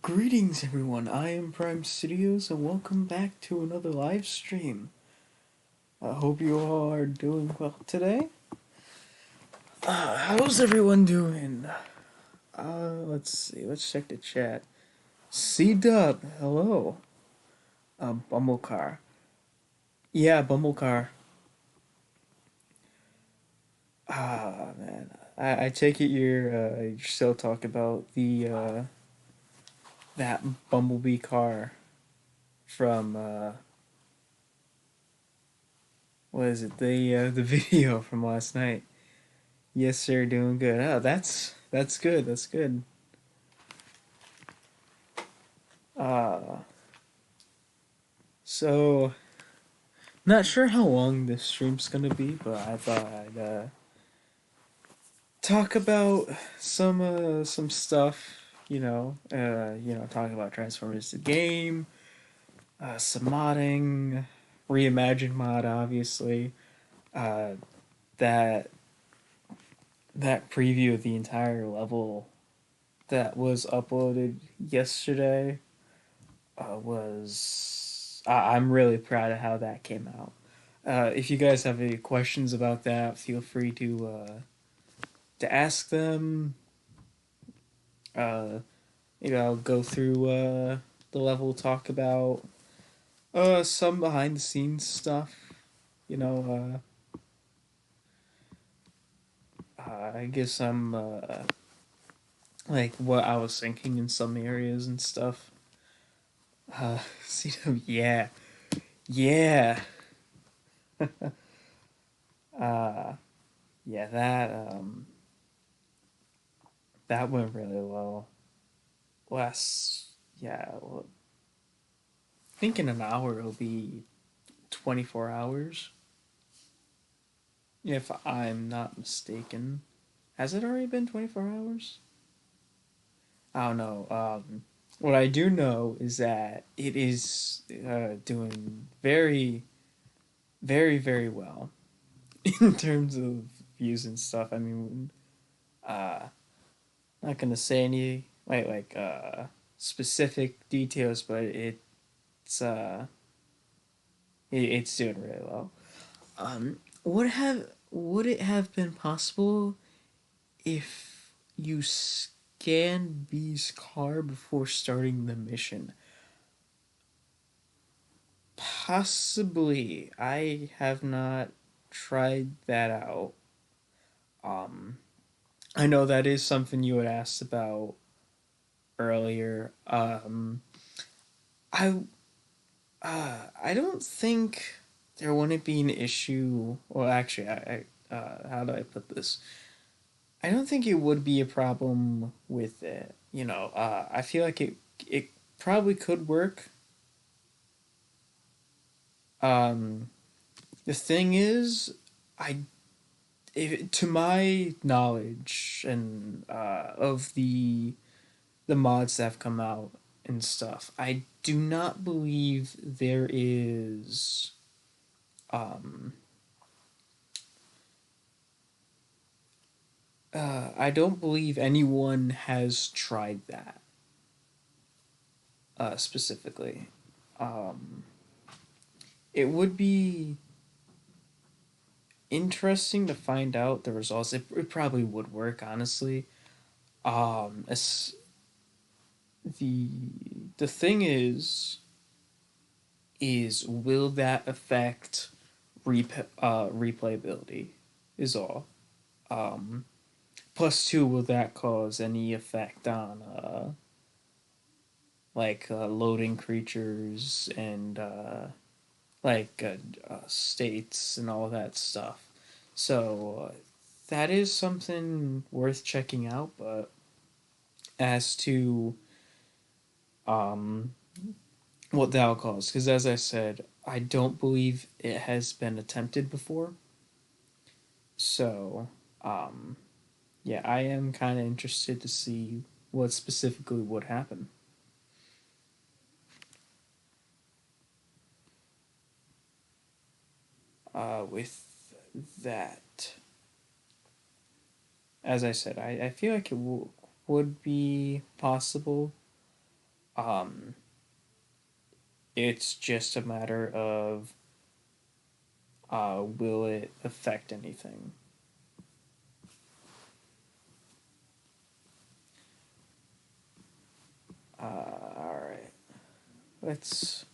Greetings, everyone. I am Prime Studios, and welcome back to another live stream. I hope you all are doing well today. How's everyone doing? Let's see. Let's check the chat. C Dub, hello. Bumblecar. Yeah, Bumblecar. Man. I take it you're still talking about that Bumblebee car from what is it? The video from last night. Yes, sir, doing good. Oh, that's good. That's good. Uh, so not sure how long this stream's gonna be, but I thought I'd talk about some stuff. Talk about Transformers the game, some modding, reimagined mod, obviously. Uh, that that preview of the entire level that was uploaded yesterday I'm really proud of how that came out. If you guys have any questions about that, feel free to ask them. Uh, I'll go through the level, talk about some behind the scenes stuff. You know, I guess some like what I was thinking in some areas and stuff. Yeah, yeah, uh, yeah. That went really well. Last, yeah, well, I think in an hour it'll be 24 hours, if I'm not mistaken. Has it already been 24 hours? I don't know. What I do know is that it is doing very, very, very well in terms of views and stuff. I mean, uh, not gonna say any specific details, but it's it's doing really well. Would it have been possible if you scanned B's car before starting the mission? Possibly. I have not tried that out. Um, I know that is something you had asked about earlier. I I don't think there wouldn't be an issue. Well, actually, how do I put this? I don't think it would be a problem with it. I feel like it probably could work. Um, the thing is, I to my knowledge and of the mods that have come out and stuff, I do not believe there is um I don't believe anyone has tried that specifically. Um, it would be interesting to find out the results. It probably would work, honestly. As the the thing is will that affect replayability? Is all. Um, Plus two, will that cause any effect on loading creatures and states and all that stuff? So that is something worth checking out. But as to um, what that will cause, because as I said, I don't believe it has been attempted before. So um, yeah, I am kind of interested to see what specifically would happen with that. As I said, I feel like it would be possible. Um, it's just a matter of will it affect anything? All right. Let's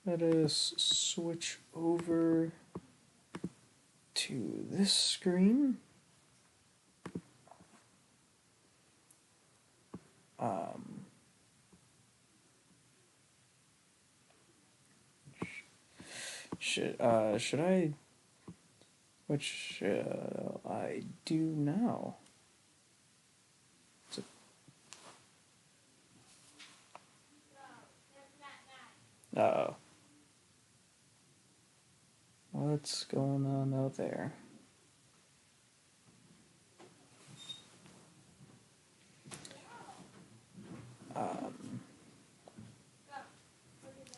let us switch over to this screen. Um, should I? What shall I do now? Uh, what's going on out there? Um,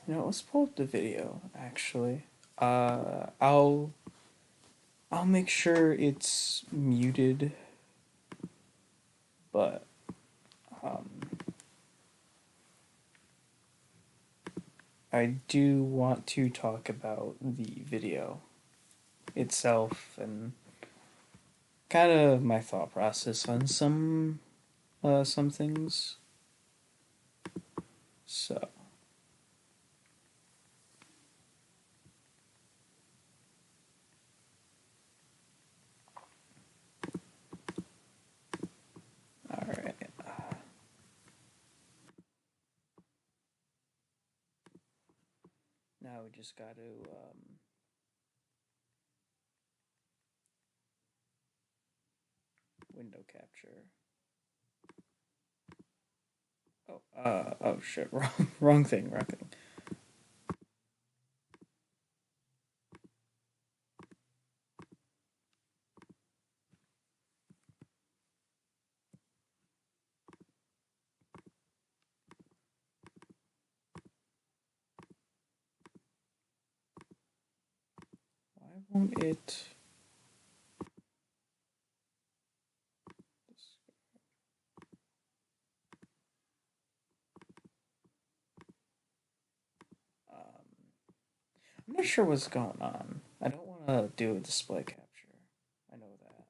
let's pull up the video. Actually, I'll make sure it's muted, but um, I do want to talk about the video itself and kind of my thought process on some things. So, all right. Now we just got to window capture. Oh shit, wrong thing, wrong thing. Why won't it? I'm not sure what's going on. I don't want to do a display capture. I know that.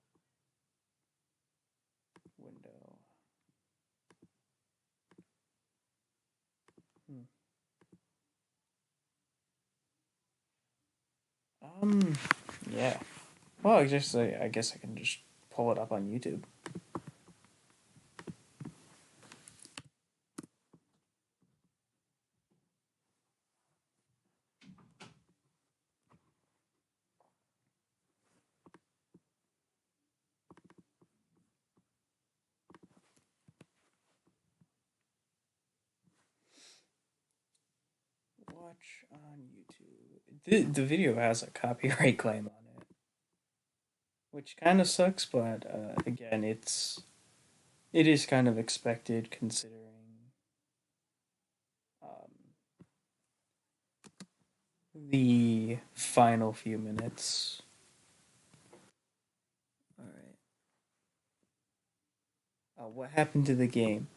Window. Hmm. Um, yeah. Well, I guess I can just pull it up on YouTube. Watch on YouTube. The video has a copyright claim on it, which kind of sucks. But again, it is kind of expected considering um, the final few minutes. All right. What happened to the game?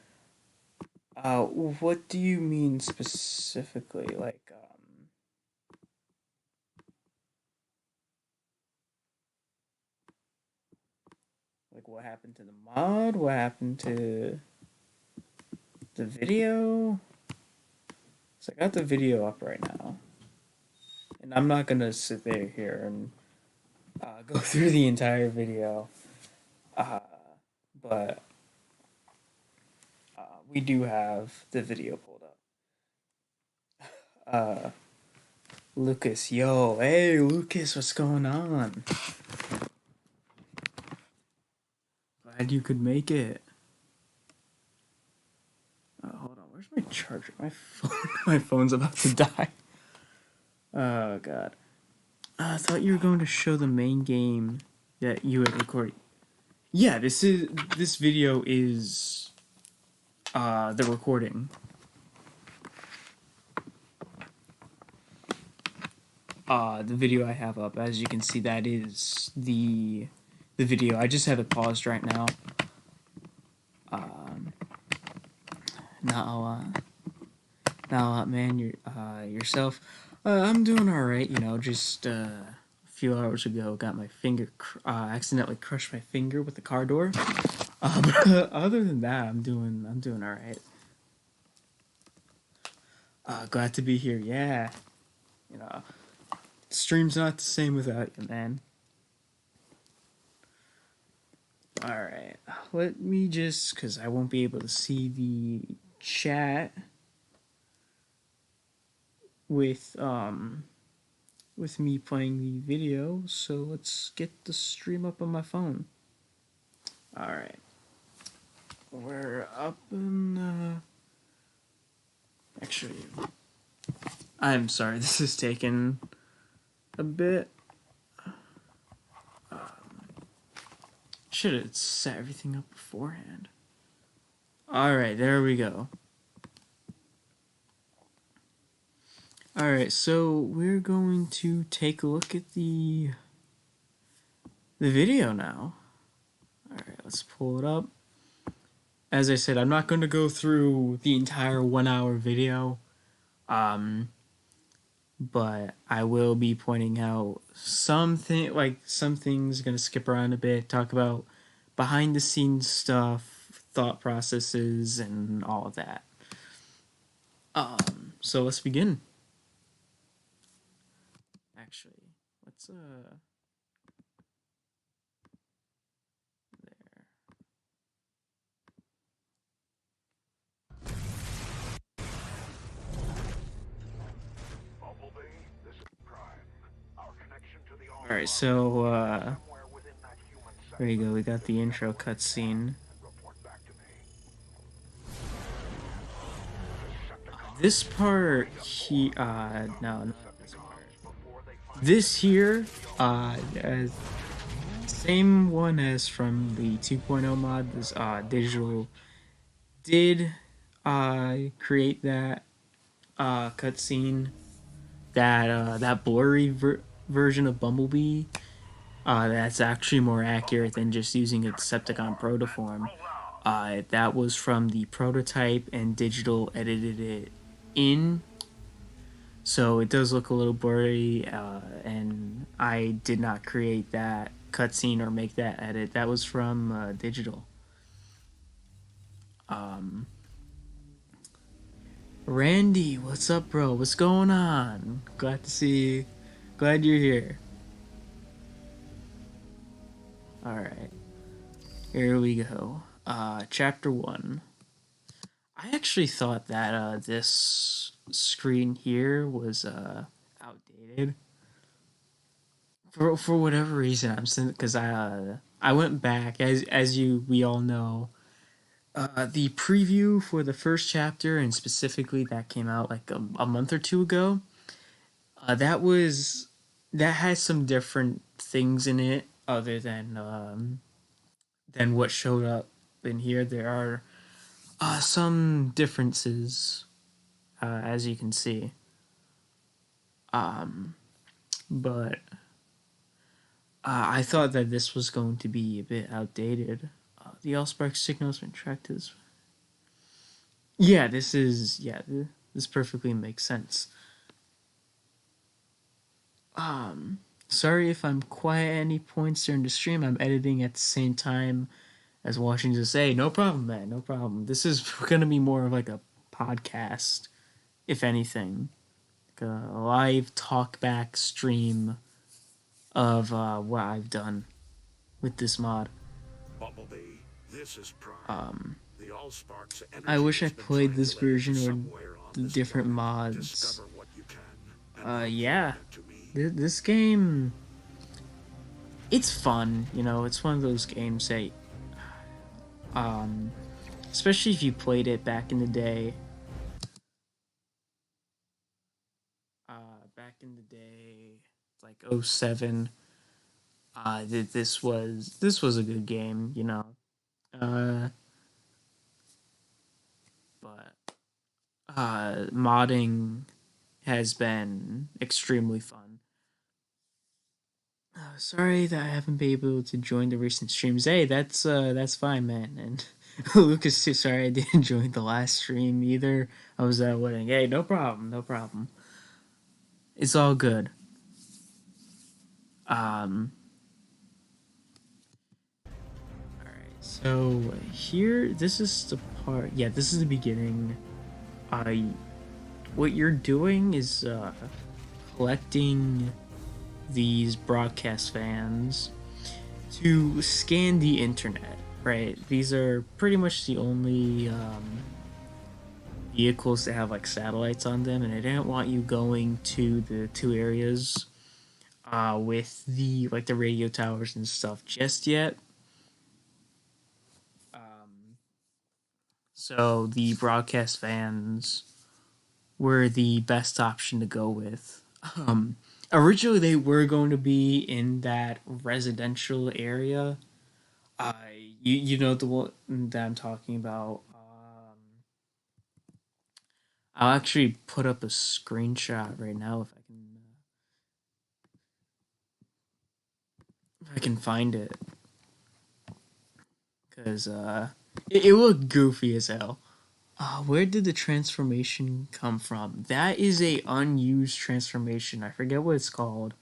What do you mean specifically? Like what happened to the mod? What happened to the video? So I got the video up right now, and I'm not gonna sit there here and go through the entire video, uh, but we do have the video pulled up. Uh, Lucas, yo, hey Lucas, what's going on? Glad you could make it. Hold on, where's my charger? My phone, my phone's about to die. Oh god. I thought you were going to show the main game that you had recorded. Yeah, this video is the recording. The video I have up, as you can see, that is the video. I just have it paused right now. Um, Now, man, yourself. I'm doing all right. You know, just a few hours ago, got my finger accidentally crushed my finger with the car door. Other than that, I'm doing all right. Glad to be here. Yeah, you know, stream's not the same without you, man. All right, let me just, cause I won't be able to see the chat with with me playing the video, so let's get the stream up on my phone. All right, we're up in. Actually, I'm sorry. This is taking a bit. Should have set everything up beforehand. All right, there we go. All right, so we're going to take a look at the video now. All right, let's pull it up. As I said, I'm not going to go through the entire 1 hour video, but I will be pointing out some things. Going to skip around a bit, talk about behind the scenes stuff, thought processes, and all of that. So let's begin. Actually, let's there. All right, so there you go. We got the intro cutscene. This part, no, not this part. This here, same one as from the 2.0 mod. This Digital did create that cutscene, that blurry version of Bumblebee. That's actually more accurate than just using a Decepticon protoform. That was from the prototype, and Digital edited it in, so it does look a little blurry, and I did not create that cutscene or make that edit. That was from Digital. Randy, what's up, bro? What's going on? Glad to see you. Glad you're here. Alright. Here we go. Chapter 1. I actually thought that this screen here was outdated. For whatever reason, because I went back, as we all know, the preview for the first chapter, and specifically that came out like a month or two ago. That has some different things in it other than what showed up in here. There are some differences, as you can see. But I thought that this was going to be a bit outdated. The Allspark signal has been tracked to this. Yeah, this perfectly makes sense. Sorry if I'm quiet at any points during the stream. I'm editing at the same time as watching this. Hey, no problem, man. No problem. This is going to be more of like a podcast, if anything. Like a live talkback stream of what I've done with this mod. Bumblebee, this is Prime. The Allspark's I wish I played this version or the different mods. Yeah. This game, it's fun, you know. It's one of those games that, especially if you played it back in the day. Back in the day, like 07. This was a good game, you know. But modding has been extremely fun. Sorry that I haven't been able to join the recent streams. Hey, that's fine, man. And Lucas too. Sorry, I didn't join the last stream either. I was at a wedding. Hey, no problem, no problem. It's all good. Um. All right. So here, this is the part. Yeah, this is the beginning. What you're doing is collecting these broadcast fans to scan the internet. Right. These are pretty much the only vehicles that have like satellites on them, and I didn't want you going to the two areas with the like the radio towers and stuff just yet. So the broadcast fans were the best option to go with. Originally, they were going to be in that residential area. You know the one that I'm talking about. I'll actually put up a screenshot right now if I can find it, because it looked goofy as hell. Where did the transformation come from? That is a unused transformation. I forget what it's called.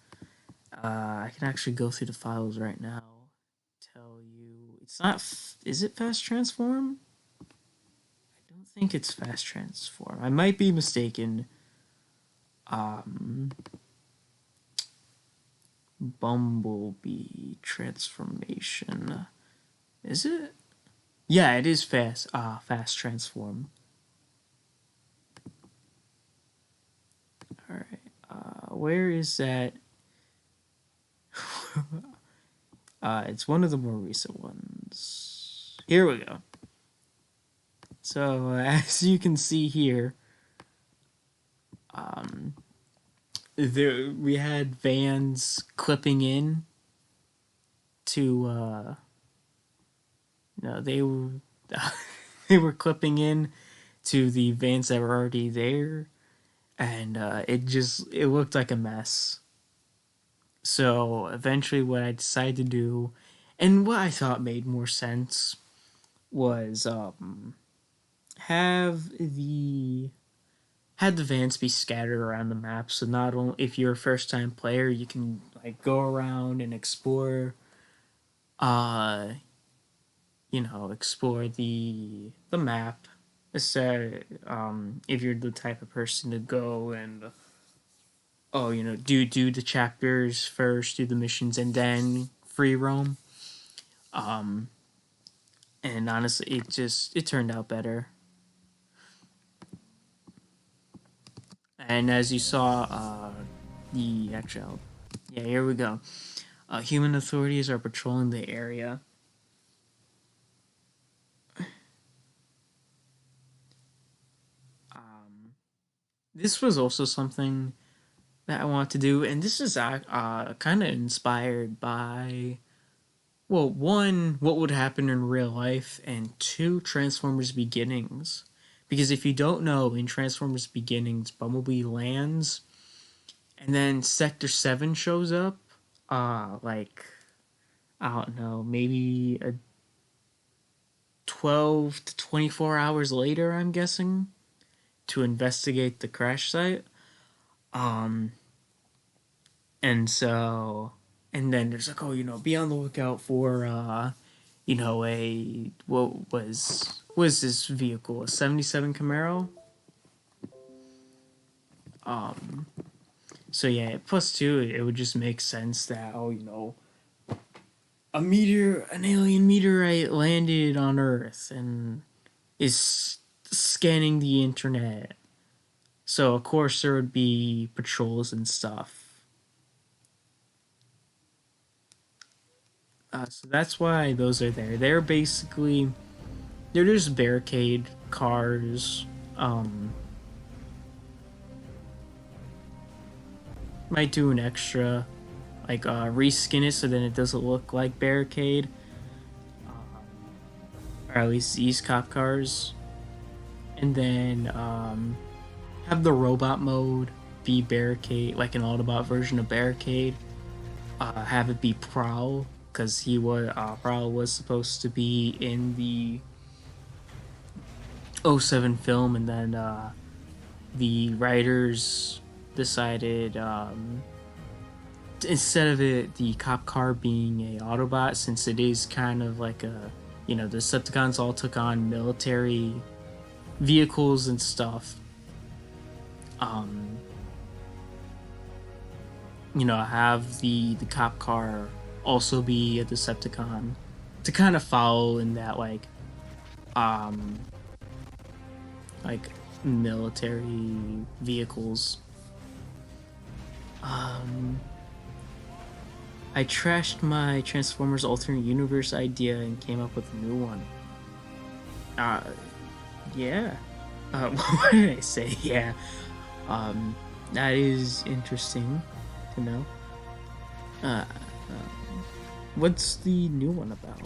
I can actually go through the files right now. Tell you, it's not. Is it fast transform? I don't think it's fast transform. I might be mistaken. Bumblebee transformation. Is it? Yeah, it is fast. Fast transform. All right. Where is that? It's one of the more recent ones. Here we go. So as you can see here, we had vans clipping in to no, they were they were clipping in to the vans that were already there, and it looked like a mess. So eventually, what I decided to do, and what I thought made more sense, was have the had the vans be scattered around the map. So not only if you're a first time player, you can like go around and explore, uh, explore the map. So, if you're the type of person to go and do the chapters first, do the missions, and then free roam. And honestly, it turned out better. And as you saw, here we go. Human authorities are patrolling the area. This was also something that I want to do, and this is kind of inspired by, well, one, what would happen in real life, and two, Transformers Beginnings. Because if you don't know, in Transformers Beginnings, Bumblebee lands, and then Sector 7 shows up, like, I don't know, maybe 12 to 24 hours later, I'm guessing, to investigate the crash site. And so, and then there's like, be on the lookout for, what was this vehicle? A 77 Camaro? So yeah, plus two, it would just make sense that, an alien meteorite landed on Earth and is scanning the internet. So of course there would be patrols and stuff. So that's why those are there. They're just barricade cars. Might do an extra, like reskin it so then it doesn't look like barricade. Or at least these cop cars. And then have the robot mode be barricade, like an Autobot version of barricade. Have it be Prowl, because Prowl was supposed to be in the '07 film, and then the writers decided, instead of the cop car being a Autobot, since it is kind of like a, the Decepticons all took on military vehicles and stuff. Um, have the cop car also be a Decepticon to kind of follow in that um like military vehicles. I trashed my Transformers alternate universe idea and came up with a new one. Uh, yeah. What did I say? Yeah. That is interesting to know. What's the new one about?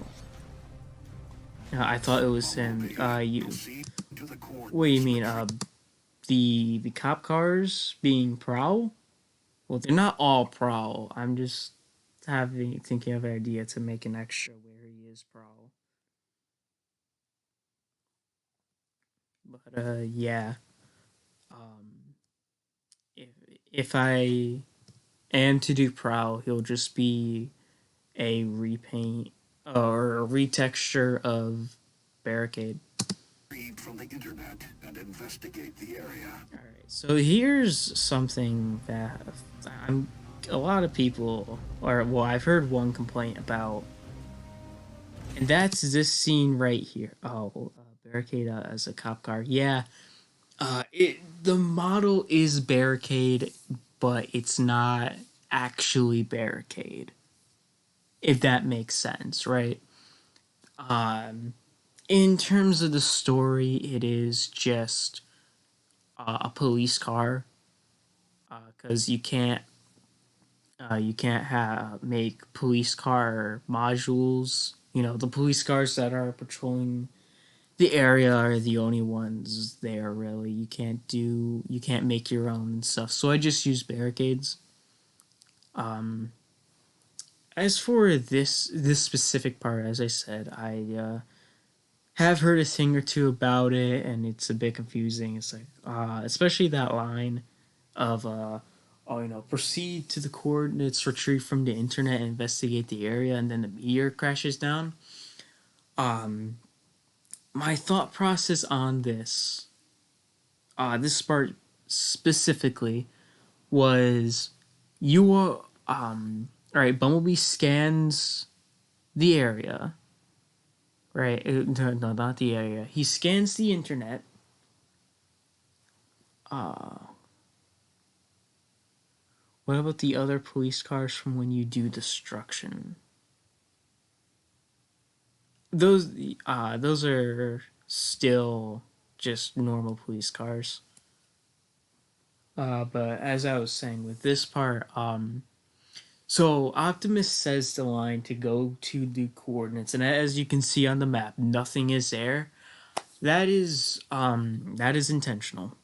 I thought it was him. You. What do you mean? The cop cars being Prowl? Well, they're not all Prowl. I'm just thinking of an idea to make an extra where he is Prowl. But yeah. Um, if if I am to do Prowl, he'll just be a repaint or a retexture of Barricade. Read from the internet and investigate the area. All right, so here's something that a lot of people, or well, I've heard one complaint about, and that's this scene right here. Oh, Barricade as a cop car. Yeah, the model is Barricade, but it's not actually Barricade. If that makes sense, right? In terms of the story, it is just a police car, because you can't make police car modules. The police cars that are patrolling the area are the only ones there. Really, you can't make your own and stuff. So I just use Barricades. As for this specific part, as I said, I have heard a thing or two about it, and it's a bit confusing. It's like, especially that line of, proceed to the coordinates retrieved from the internet and investigate the area, and then the meteor crashes down. My thought process on this part specifically, was all right, Bumblebee scans the area, right? No, not the area. He scans the internet. What about the other police cars from when you do destruction? Those are still just normal police cars. But as I was saying with this part, so Optimus says the line to go to the coordinates, and as you can see on the map, nothing is there. That is intentional.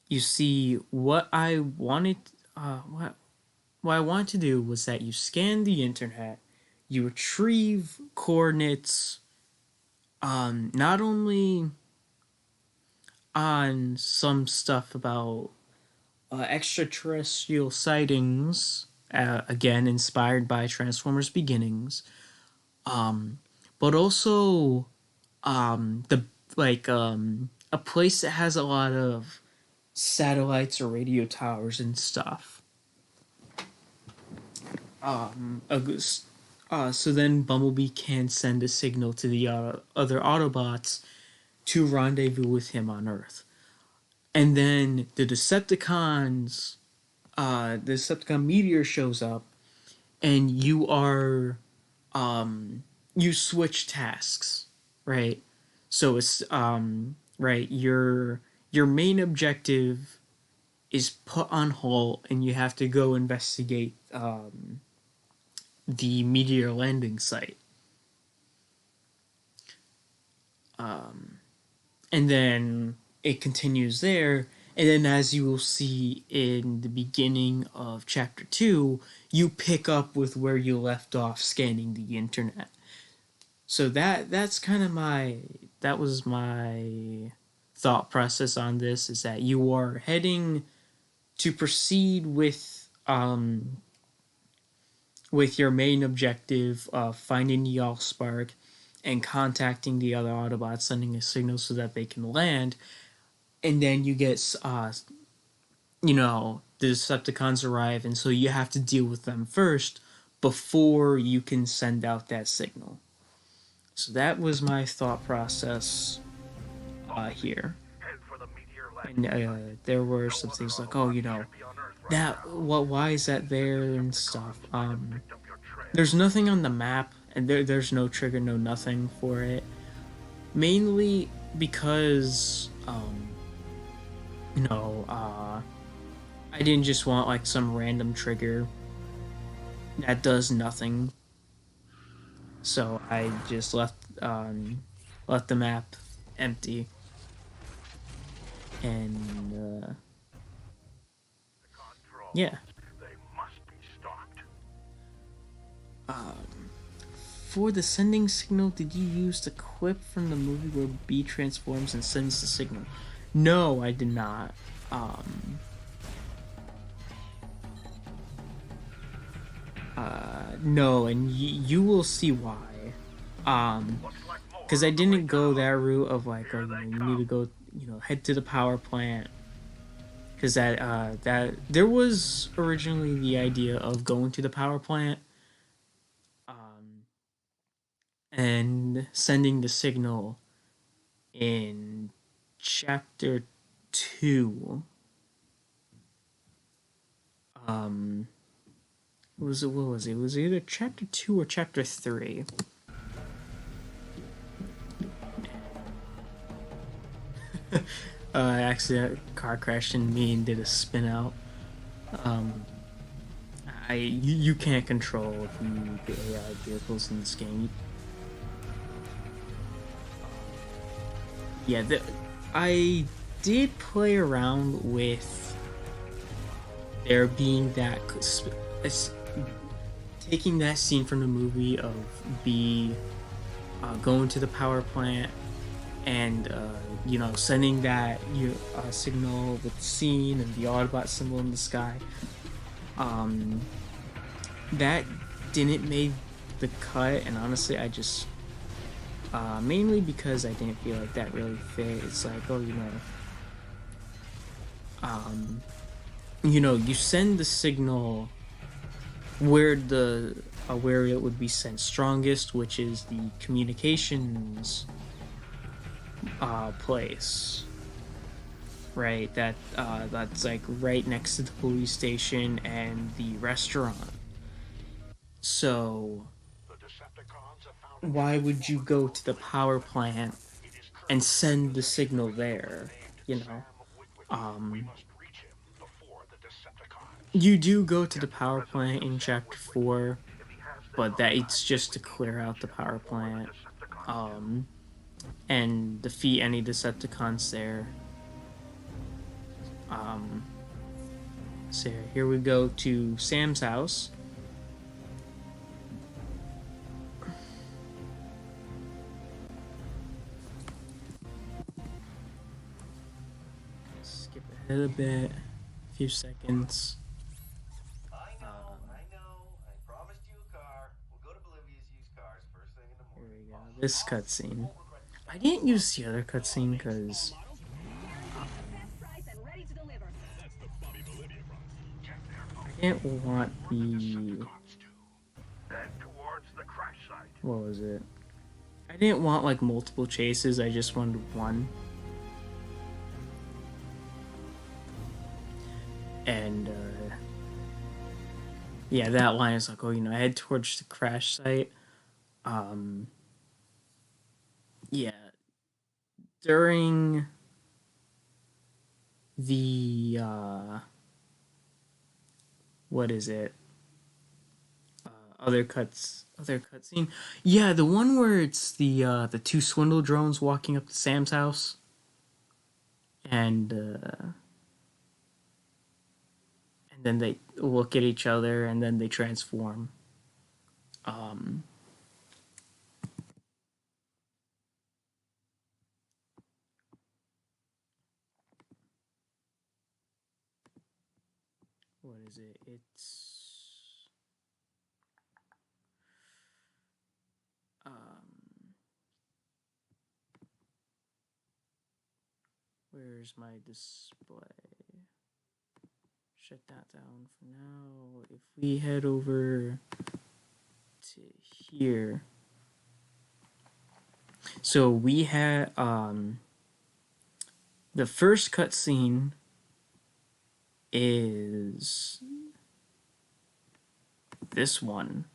You see, what I wanted to do was that you scan the internet, you retrieve coordinates, not only on some stuff about extraterrestrial sightings, again inspired by Transformers Beginnings, but also a place that has a lot of satellites or radio towers and stuff. So then Bumblebee can send a signal to the other Autobots to rendezvous with him on Earth. And then the Decepticon meteor shows up, and you switch tasks, right? So it's right, your main objective is put on hold, and you have to go investigate the meteor landing site. And then it continues there, and then as you will see in the beginning of chapter 2, you pick up with where you left off scanning the internet. So that's kind of that was my thought process on this, is that you are heading to proceed with your main objective of finding the Allspark and contacting the other Autobots, sending a signal so that they can land, and then you get the Decepticons arrive, and so you have to deal with them first before you can send out that signal. So that was my thought process here. And there were some things like, oh, why is that there and stuff. There's nothing on the map, and there's no trigger, no nothing for it. Mainly because, I didn't just want like some random trigger that does nothing. So I just left the map empty, and yeah. For the sending signal, did you use the clip from the movie where B transforms and sends the signal? No, I did not. No, and you will see why. Because I didn't go that route of like, oh, you need to go, head to the power plant. Because that there was originally the idea of going to the power plant, and sending the signal in chapter 2. What was it? It was either chapter 2 or chapter 3. Accident car crashed into me and did a spin out. You can't control the AI vehicles in this game. Yeah, I did play around with there being that taking that scene from the movie of B going to the power plant and sending that signal with the scene and the Autobot symbol in the sky. That didn't make the cut, and honestly, I just mainly because I didn't feel like that really fit. It's like, oh, you send the signal where where it would be sent strongest, which is the communications place, right? That's like right next to the police station and the restaurant. So why would you go to the power plant and send the signal there? You do go to the power plant in chapter 4, but that it's just to clear out the power plant, and defeat any Decepticons there. So here we go to Sam's house. Skip ahead a bit, a few seconds. I know. I promised you a car. We'll go to Bolivia's used cars first thing in the morning. Here we go. This cutscene. I didn't use the other cutscene because I didn't want the. What was it? I didn't want like multiple chases. I just wanted one. And yeah, that line is like, oh, head towards the crash site. Yeah, during the what is it? Other cutscene. Yeah, the one where it's the two swindle drones walking up to Sam's house, and then they look at each other and then they transform. what is it? It's where's my display? Shut that down for now. If we head over to here, so we had the first cutscene is this one,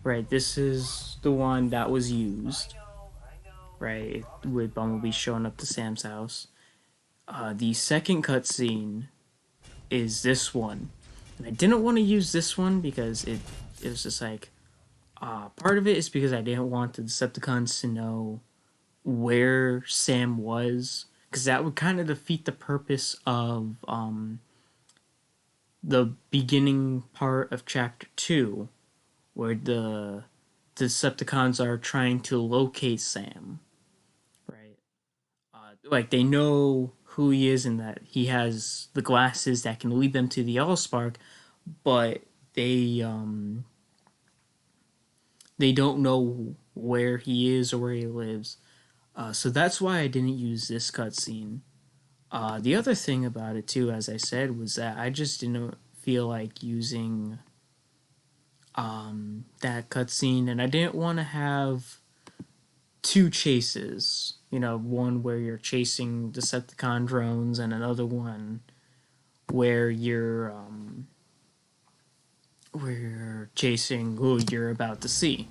right? This is the one that was used, right? With Bumblebee showing up to Sam's house. The second cutscene is this one, and I didn't want to use this one because it was just like part of it is because I didn't want the Decepticons to know where Sam was, because that would kind of defeat the purpose of the beginning part of chapter 2, where the Decepticons are trying to locate Sam, right? Like, they know who he is and that he has the glasses that can lead them to the Allspark, but they don't know where he is or where he lives. So that's why I didn't use this cutscene. The other thing about it, too, as I said, was that I just didn't feel like using that cutscene, and I didn't want to have two chases. You know, one where you're chasing Decepticon drones, and another one where you're chasing who you're about to see.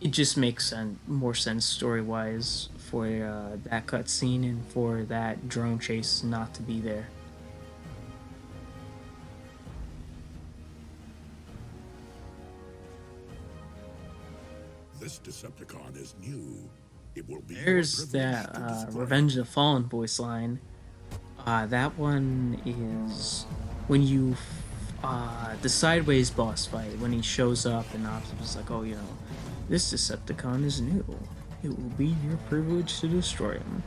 It just makes more sense story-wise for that cutscene and for that drone chase not to be there. This Decepticon is new. It will be There's that Revenge of the Fallen voice line. That one is when you the Sideways boss fight, when he shows up and Optimus is like, oh, you know, this Decepticon is new. It will be your privilege to destroy him.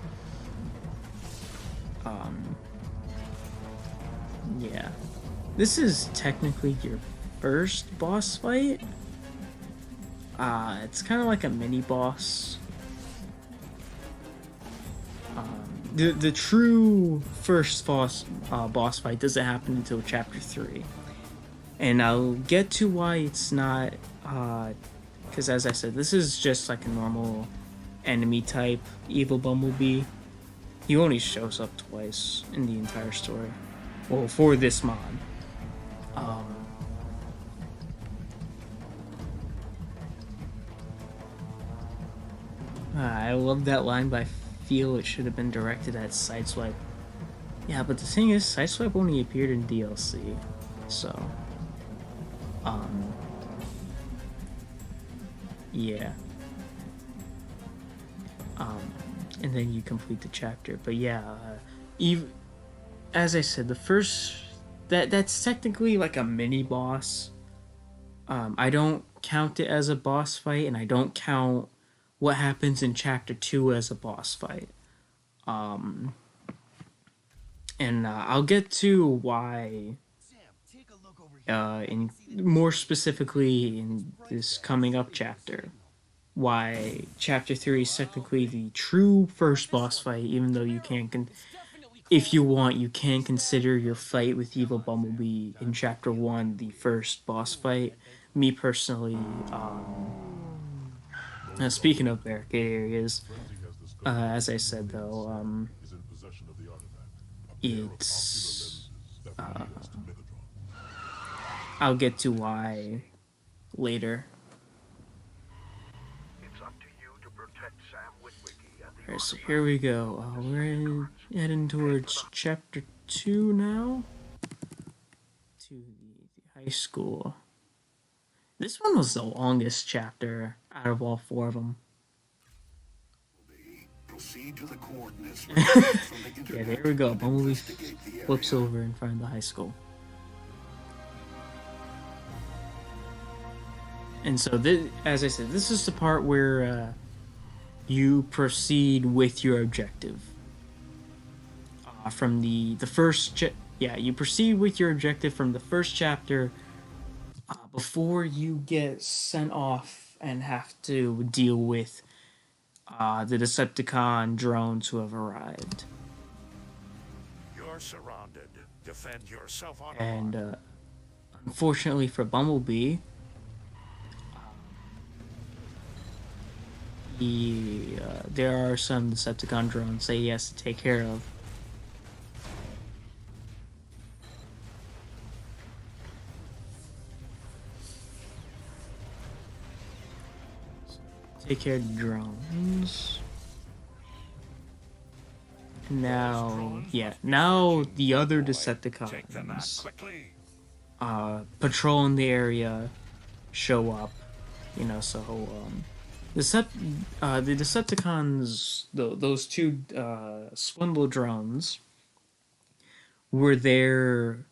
Yeah. This is technically your first boss fight. It's kind of like a mini boss. The true first boss fight doesn't happen until chapter 3. And I'll get to why it's not, because as I said, this is just like a normal enemy type evil Bumblebee. He only shows up twice in the entire story. Well, for this mod. I love that line, but I feel it should have been directed at Sideswipe. Yeah, but the thing is, Sideswipe only appeared in DLC, so... yeah. And then you complete the chapter. But yeah, as I said, the first... That's technically like a mini-boss. I don't count it as a boss fight, and I don't count what happens in chapter 2 as a boss fight. And I'll get to why, in more specifically in this coming up chapter, why chapter 3 is technically the true first boss fight, even though you can't, if you want, you can consider your fight with Evil Bumblebee in chapter 1 the first boss fight. Me personally, speaking of barricade areas, as I said though, it's I'll get to why later. It's up to you to protect Sam Witwicky and the Alright, so here we go. We're heading towards chapter 2 now. To the high school. This one was the longest chapter out of all 4 of them. Proceed to the coordinates. Yeah, there we go. Bumblebee flips over in front of the high school. And so, as I said, this is the part where you proceed with your objective. from the first yeah, you proceed with your objective from the first chapter before you get sent off and have to deal with the Decepticon drones who have arrived. You're surrounded. Defend yourself on And unfortunately for Bumblebee, there are some Decepticon drones that he has to take care of. Take care of the drones. Now, yeah, now the other Decepticons patrolling the area show up, you know, so the Decepticons, those two swindle drones were there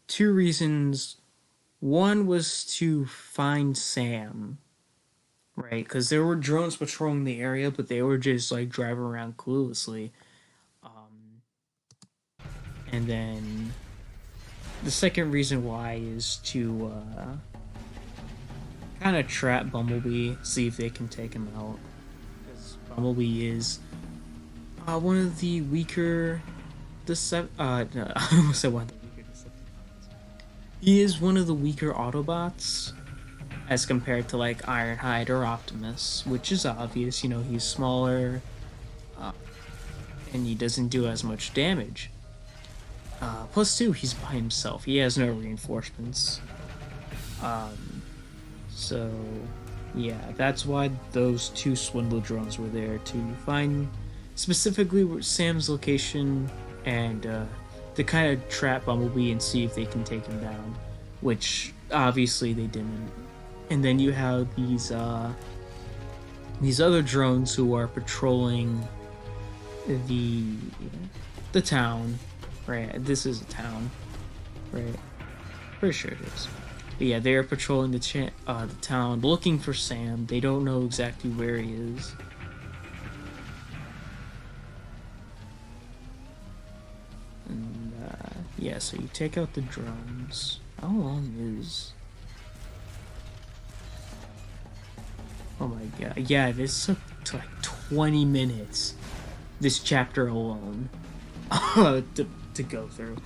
two reasons. One was to find Sam, right? Because there were drones patrolling the area, but they were just like driving around cluelessly. And then the second reason why is to kind of trap Bumblebee, see if they can take him out. Because Bumblebee is one of the weaker no, I almost said one of the weaker Decepticons. He is one of the weaker Autobots as compared to like Ironhide or Optimus, which is obvious. You know, he's smaller and he doesn't do as much damage. Plus two, he's by himself. He has no reinforcements. So yeah, that's why those two swindle drones were there, to find specifically Sam's location and to kind of trap Bumblebee and see if they can take him down, which obviously they didn't. And then you have these other drones who are patrolling the town, right? This is a town, right? Pretty sure it is. But yeah, they're patrolling the town looking for Sam. They don't know exactly where he is. And yeah, so you take out the drones. How long is... Oh my god. Yeah, this took like 20 minutes. This chapter alone. to go through.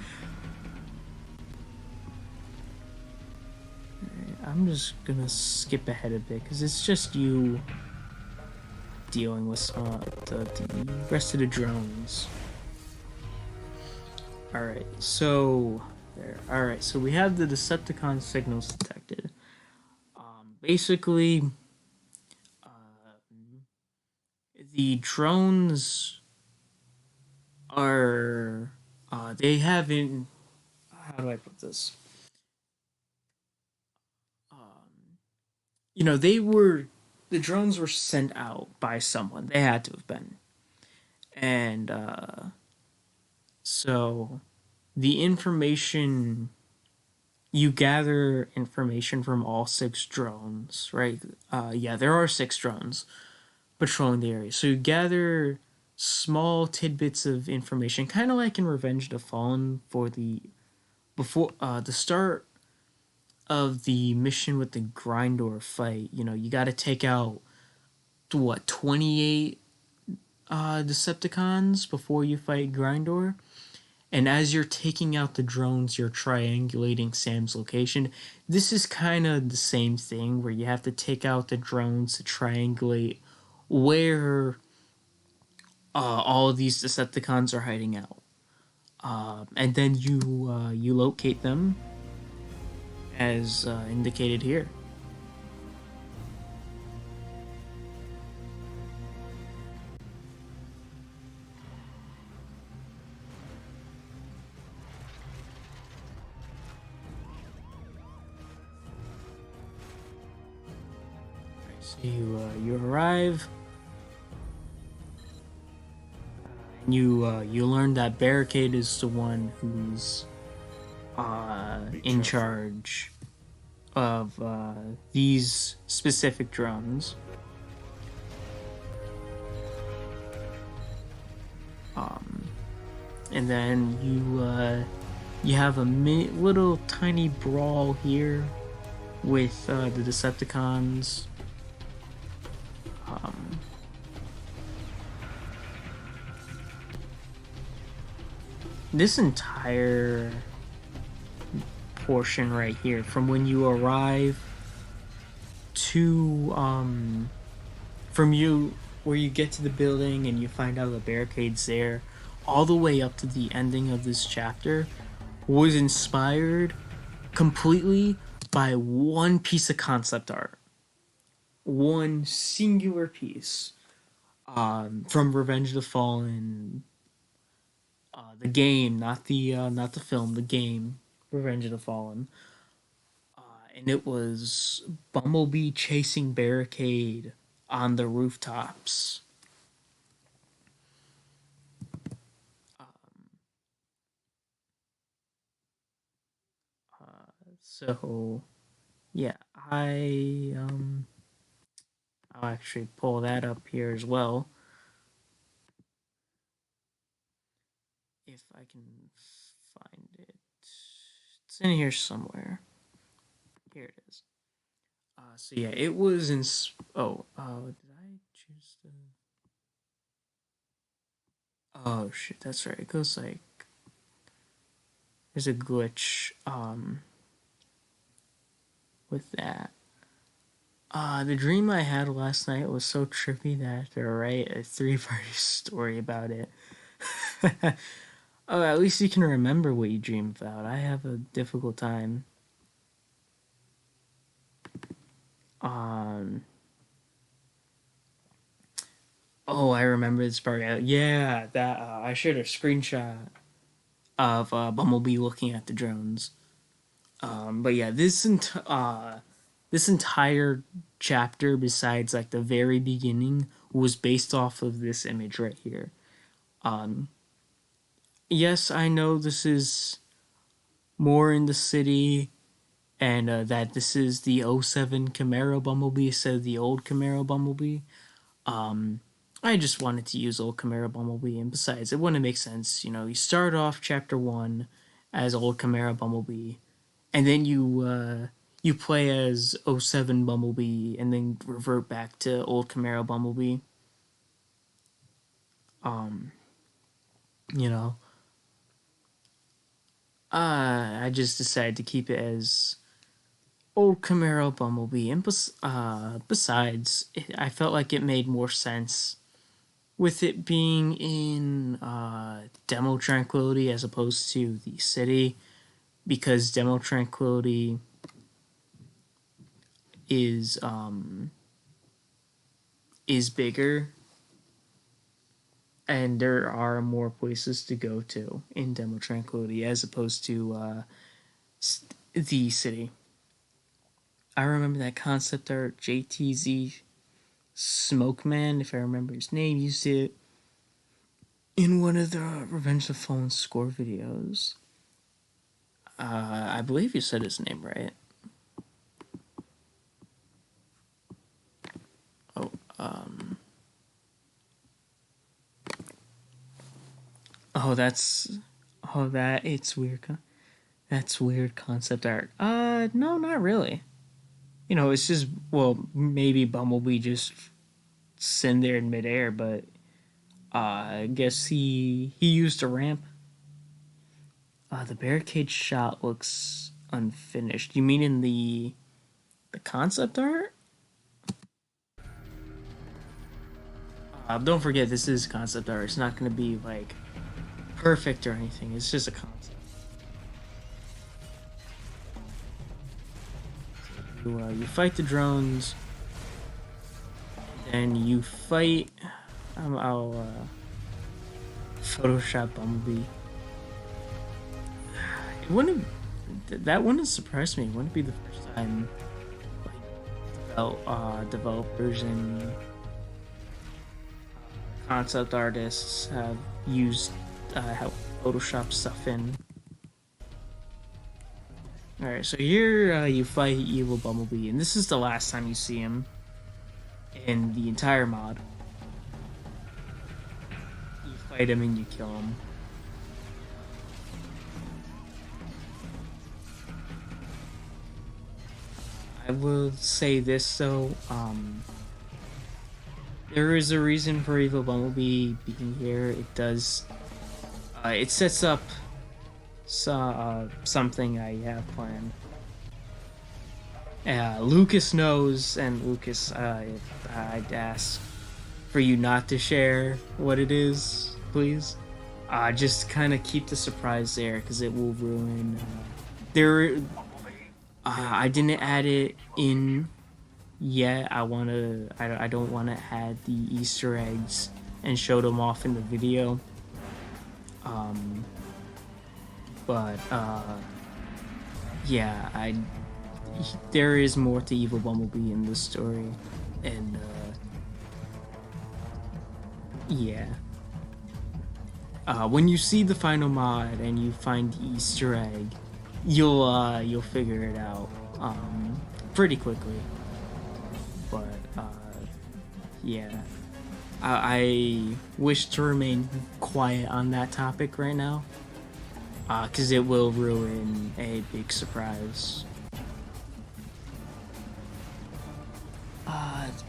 I'm just gonna skip ahead a bit because it's just you dealing with the rest of the drones. Alright, so there. Alright, so we have the Decepticon signals detected. Basically, the drones are they haven't, how do I put this? You know, the drones were sent out by someone. They had to have been. And so the information, you gather information from all 6 drones, right? Yeah, there are 6 drones patrolling the area. So you gather small tidbits of information, kind of like in Revenge of the Fallen, for the start of the mission with the Grindor fight. You know, you got to take out 28 Decepticons before you fight Grindor. And as you're taking out the drones, you're triangulating Sam's location. This is kind of the same thing, where you have to take out the drones to triangulate where all of these Decepticons are hiding out. And then you locate them, as indicated here. So you arrive, and you learn that Barricade is the one who's in charge of these specific drones. And then you have a little tiny brawl here with the Decepticons. This entire portion right here, from when you arrive to where you get to the building and you find out the barricade's there, all the way up to the ending of this chapter, was inspired completely by one piece of concept art. One singular piece from Revenge of the Fallen, the game, not the film, the game Revenge of the Fallen, and it was Bumblebee chasing Barricade on the rooftops. So yeah, I'll actually pull that up here as well. If I can find it. It's in here somewhere. Here it is. So yeah, it was in... did I choose the... Oh shit, that's right. It goes like... There's a glitch, with that. The dream I had last night was so trippy that I have to write a 3-part story about it. Oh, at least you can remember what you dream about. I have a difficult time. Oh, I remember this part. Yeah, that I shared a screenshot of Bumblebee looking at the drones. But yeah, this entire chapter, besides like the very beginning, was based off of this image right here. Yes, I know this is more in the city, and that this is the 07 Camaro Bumblebee instead of the old Camaro Bumblebee. I just wanted to use old Camaro Bumblebee, and besides, it wouldn't make sense. You know, you start off chapter 1 as old Camaro Bumblebee, and then you play as 07 Bumblebee, and then revert back to old Camaro Bumblebee. You know, I just decided to keep it as old Camaro Bumblebee, and besides, I felt like it made more sense with it being in Demo Tranquility as opposed to the city, because Demo Tranquility is bigger, and there are more places to go to in Demo Tranquility as opposed to the city. I remember that concept art, JTZ Smokeman, if I remember his name, used it in one of the Revenge of the Fallen score videos. I believe you said his name right. It's weird. That's weird concept art. No, not really. You know, it's just, well, maybe Bumblebee just in there in midair, but I guess he used a ramp. The barricade shot looks unfinished. You mean in the concept art? Don't forget, this is concept art. It's not going to be like perfect or anything. It's just a concept. You fight the drones, and you fight. I'll Photoshop Bumblebee. That wouldn't surprise me. It wouldn't be the first time like developers and concept artists have used how Photoshop stuff in. Alright, so here you fight Evil Bumblebee, and this is the last time you see him in the entire mod. You fight him and you kill him. I will say this though, there is a reason for Evil Bumblebee being here. It does, it sets up something I have planned. Lucas knows, and Lucas, I'd ask for you not to share what it is, please. Just kind of keep the surprise there, because it will ruin. I didn't add it in yet. I don't want to add the Easter eggs and show them off in the video. Yeah, there is more to Evil Bumblebee in this story, and yeah. When you see the final mod and you find the Easter egg, you'll figure it out pretty quickly. But yeah, I wish to remain quiet on that topic right now, because it will ruin a big surprise.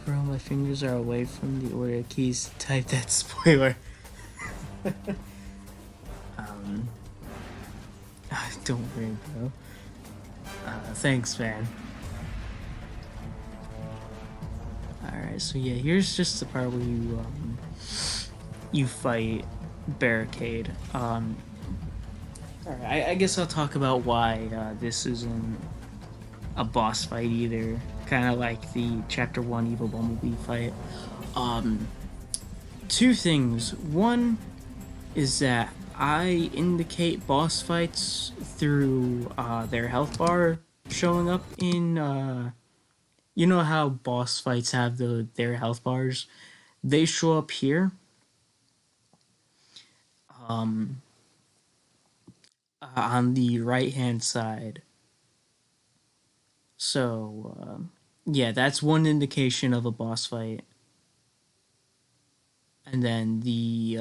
Bro, my fingers are away from the order keys. Type that spoiler. Don't worry, bro. Thanks, man. Alright, so yeah, here's just the part where you fight Barricade. Alright, I guess I'll talk about why this isn't a boss fight either. Kind of like the Chapter 1 Evil Bumblebee fight. Two things. One is that I indicate boss fights through their health bar showing up in, you know how boss fights have their health bars? They show up here. On the right hand side. So, yeah, that's one indication of a boss fight. And then the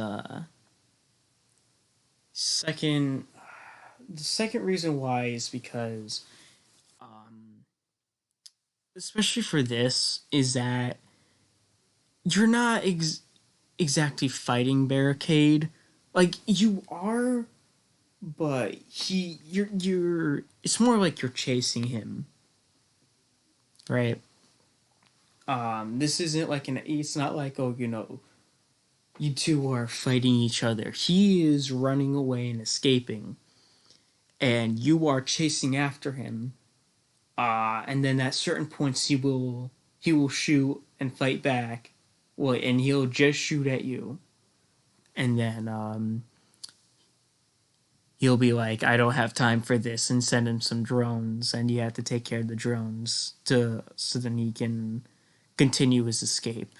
second reason why is because, especially for this, is that you're not exactly fighting Barricade. Like, you are, but you're it's more like you're chasing him. Right? This isn't like it's not like, oh, you know, you two are fighting each other. He is running away and escaping, and you are chasing after him. And then at certain points he will shoot and fight back. Well, and he'll just shoot at you. And then he'll be like, I don't have time for this, and send him some drones, and you have to take care of the drones so then he can continue his escape.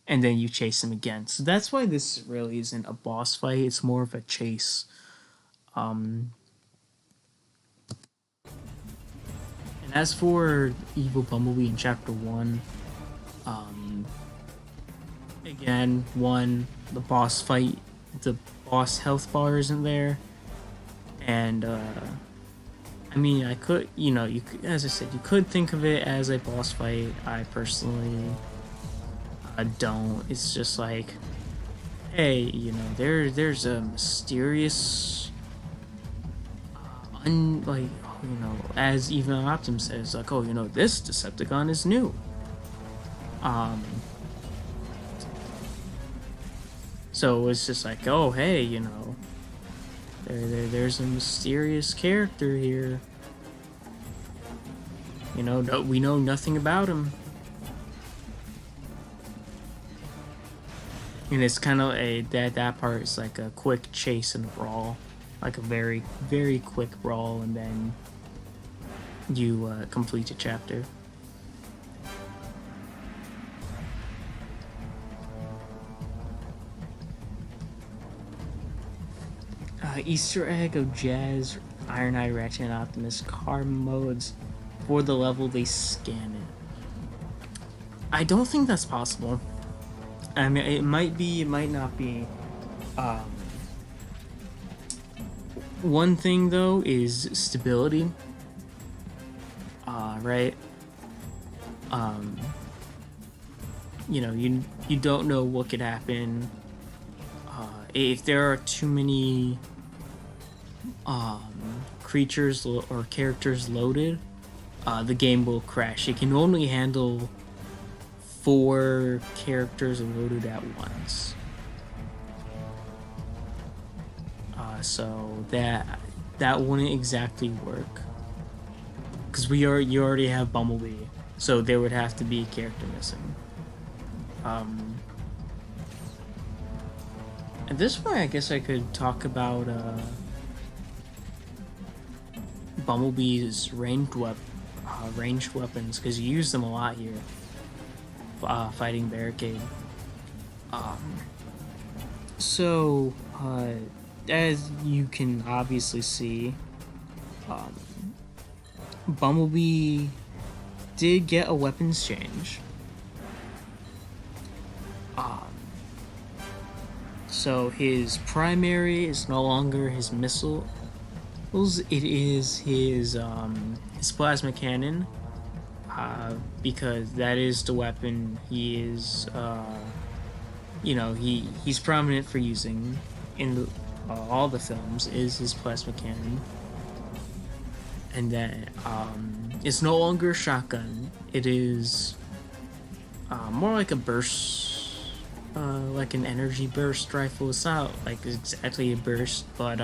And then you chase him again. So that's why this really isn't a boss fight. It's more of a chase. And as for Evil Bumblebee in Chapter 1, again, the boss fight, the boss health bar isn't there. And, I mean, I could, you know, as I said, you could think of it as a boss fight. I personally don't. It's just like, hey, you know, there's a mysterious, like, you know, as even Optim says, like, oh, you know, this Decepticon is new. So it's just like, oh, hey, you know, there's a mysterious character here. You know, we know nothing about him. And it's kind of that part is like a quick chase and brawl, like a very, very quick brawl, and then you complete a chapter. Easter egg of Jazz, Ironhide, Ratchet, and Optimus car modes for the level they scan it. I don't think that's possible. I mean, it might be, it might not be. One thing though is stability. Right. You know, you don't know what could happen. If there are too many creatures or characters loaded, the game will crash. It can only handle 4 characters loaded at once. So that wouldn't exactly work. Because you already have Bumblebee, so there would have to be a character missing. At this point, I guess I could talk about Bumblebee's ranged weapons, because you use them a lot here, fighting Barricade. So, as you can obviously see, Bumblebee did get a weapons change. So his primary is no longer his missiles, it is his plasma cannon, because that is the weapon he is, he's prominent for using in all the films, is his plasma cannon. And then it's no longer a shotgun, it is more like a burst, like an energy burst rifle. It's not like exactly a burst, but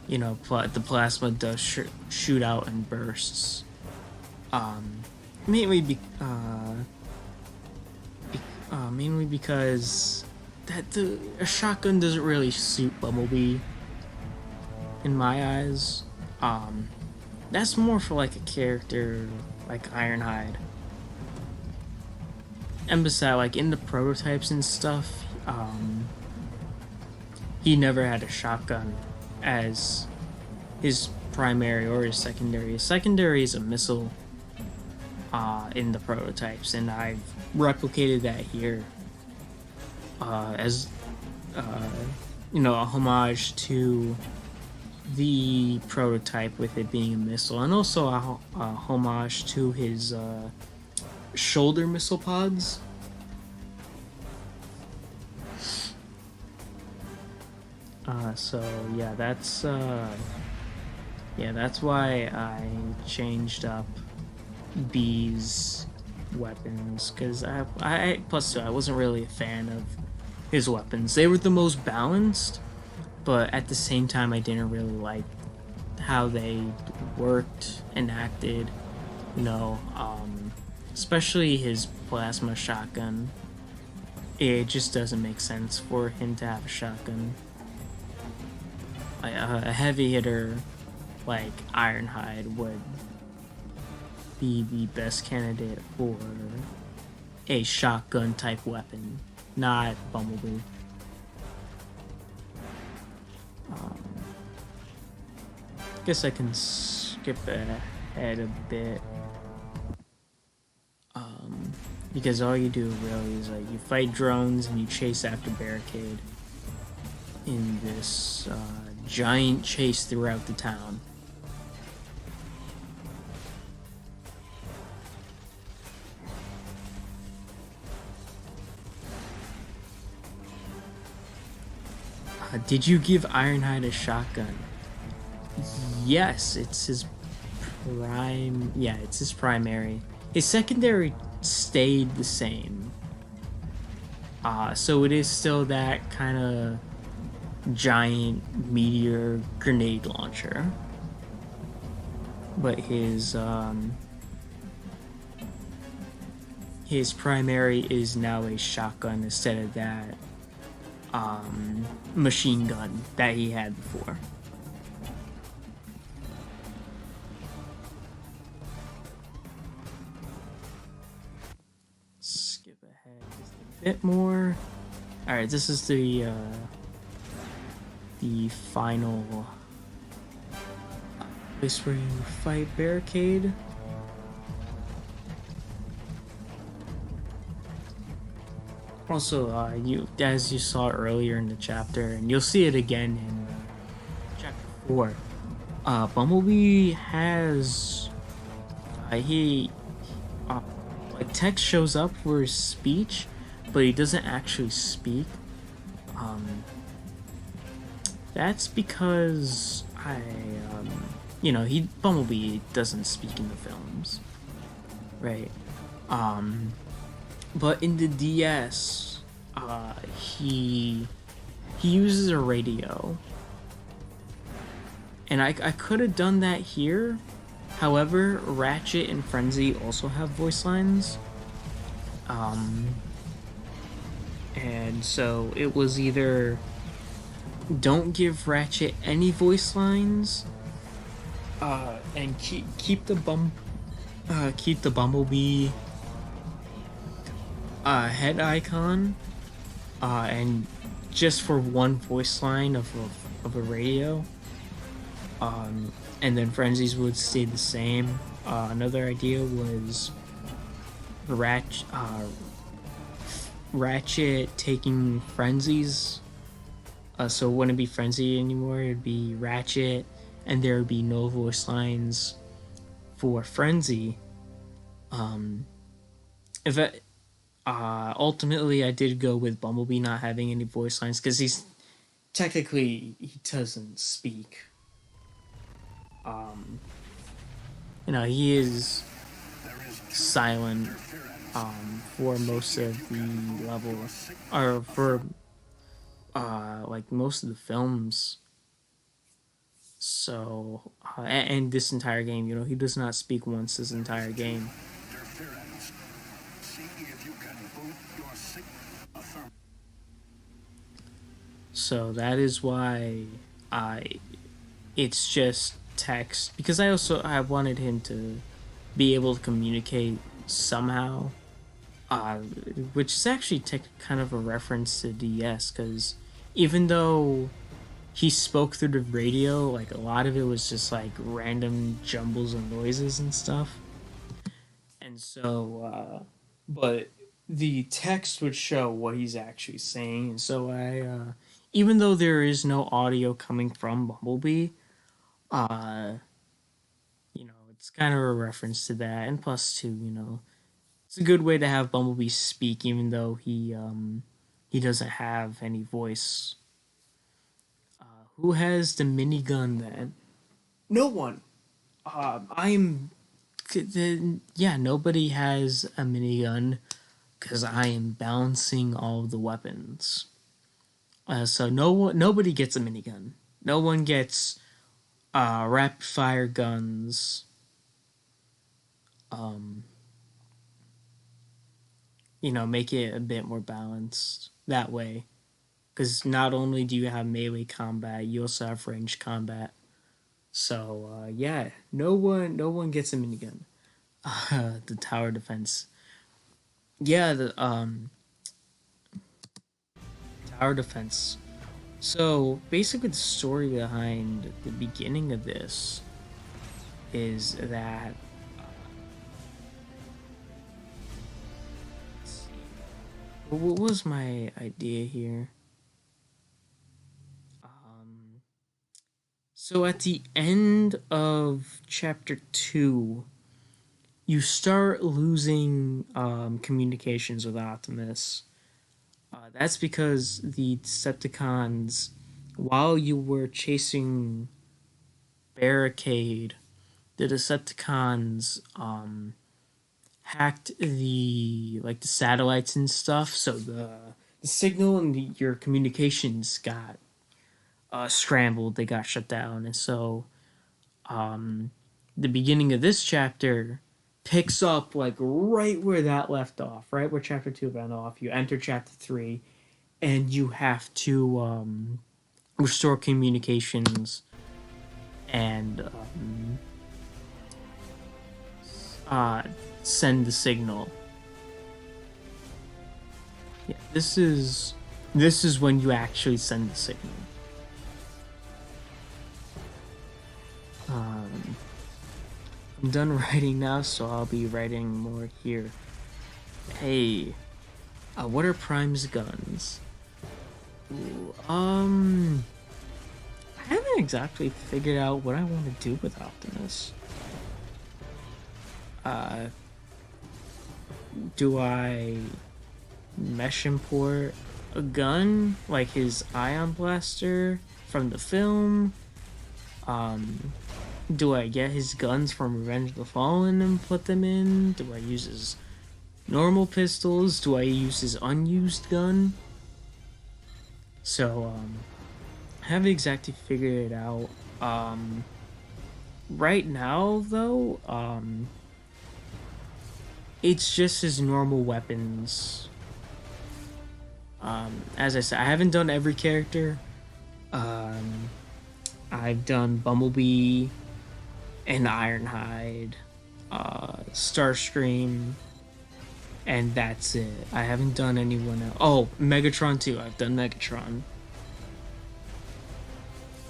the plasma does shoot out in bursts. Mainly because a shotgun doesn't really suit Bumblebee in my eyes. That's more for like a character like Ironhide. And besides, like in the prototypes and stuff, he never had a shotgun as his primary or his secondary. His secondary is a missile in the prototypes, and I've replicated that here as a homage to the prototype with it being a missile, and also a homage to his shoulder missile pods. So yeah, that's why I changed up B's weapons, because I wasn't really a fan of his weapons. They were the most balanced, but at the same time I didn't really like how they worked and acted, especially his plasma shotgun. It just doesn't make sense for him to have a shotgun. A heavy hitter like Ironhide would be the best candidate for a shotgun type weapon, not Bumblebee. Guess I can skip ahead a bit, because all you do really is you fight drones and you chase after Barricade in this giant chase throughout the town. Did you give Ironhide a shotgun? Yes, it's his it's his primary. His secondary stayed the same. So it is still that kind of giant meteor grenade launcher. But his primary is now a shotgun instead of that machine gun that he had before. Skip ahead just a bit more. Alright, this is the final place where you fight Barricade. Also, as you saw earlier in the chapter, and you'll see it again before, Bumblebee has he like text shows up for his speech, but he doesn't actually speak. That's because Bumblebee doesn't speak in the films, right? But in the DS, he uses a radio, and I could have done that here. However, Ratchet and Frenzy also have voice lines, and so it was either don't give Ratchet any voice lines, and keep the Bumblebee head icon, and just for one voice line of a radio, and then Frenzy's would stay the same. Another idea was Ratchet taking Frenzy's. So it wouldn't be Frenzy anymore, it'd be Ratchet, and there would be no voice lines for Frenzy. Ultimately I did go with Bumblebee not having any voice lines, because he doesn't speak. He is silent for most of the level, or for like most of the films. So and this entire game, he does not speak once this entire game. So that is why it's just text, because I wanted him to be able to communicate somehow, which is actually kind of a reference to DS, because even though he spoke through the radio, like a lot of it was just like random jumbles of noises and stuff, and so but the text would show what he's actually saying, and so I even though there is no audio coming from Bumblebee, it's kind of a reference to that, and plus too, it's a good way to have Bumblebee speak, even though he doesn't have any voice. Who has the minigun then? No one. Nobody has a minigun, because I am balancing all of the weapons. So nobody gets a minigun. No one gets rapid fire guns. Make it a bit more balanced that way. Because not only do you have melee combat, you also have ranged combat. So no one gets a minigun. The tower defense. The tower defense. So basically, the story behind the beginning of this is that what was my idea here? So at the end of chapter 2, you start losing communications with Optimus. That's because the Decepticons, while you were chasing Barricade, the Decepticons hacked the satellites and stuff, so the signal and your communications got scrambled. They got shut down, and so the beginning of this chapter picks up right where that left off, right where chapter 2 went off. You enter chapter 3, and you have to restore communications and send the signal. Yeah, this is when you actually send the signal. I'm done writing now, so I'll be writing more here. Hey, what are Prime's guns? Ooh, I I haven't exactly figured out what I want to do with Optimus. Uh, do I mesh import a gun like his ion blaster from the film? Do I get his guns from Revenge of the Fallen and put them in? Do I use his normal pistols? Do I use his unused gun? So, I haven't exactly figured it out. Right now, though, it's just his normal weapons. As I said, I haven't done every character. I've done Bumblebee and Ironhide, Starscream, and that's it. I haven't done anyone else. Oh, Megatron too. I've done Megatron.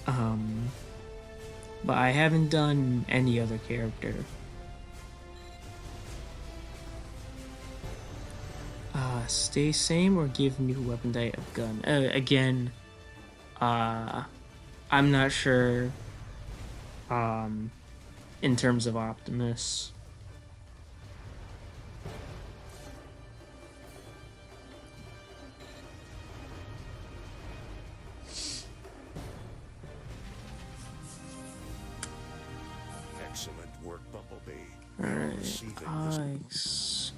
But I haven't done any other character. Stay same or give new weapon type of gun. Again, I'm not sure. In terms of Optimus. Excellent work, Bumblebee. Alright, Receiving this-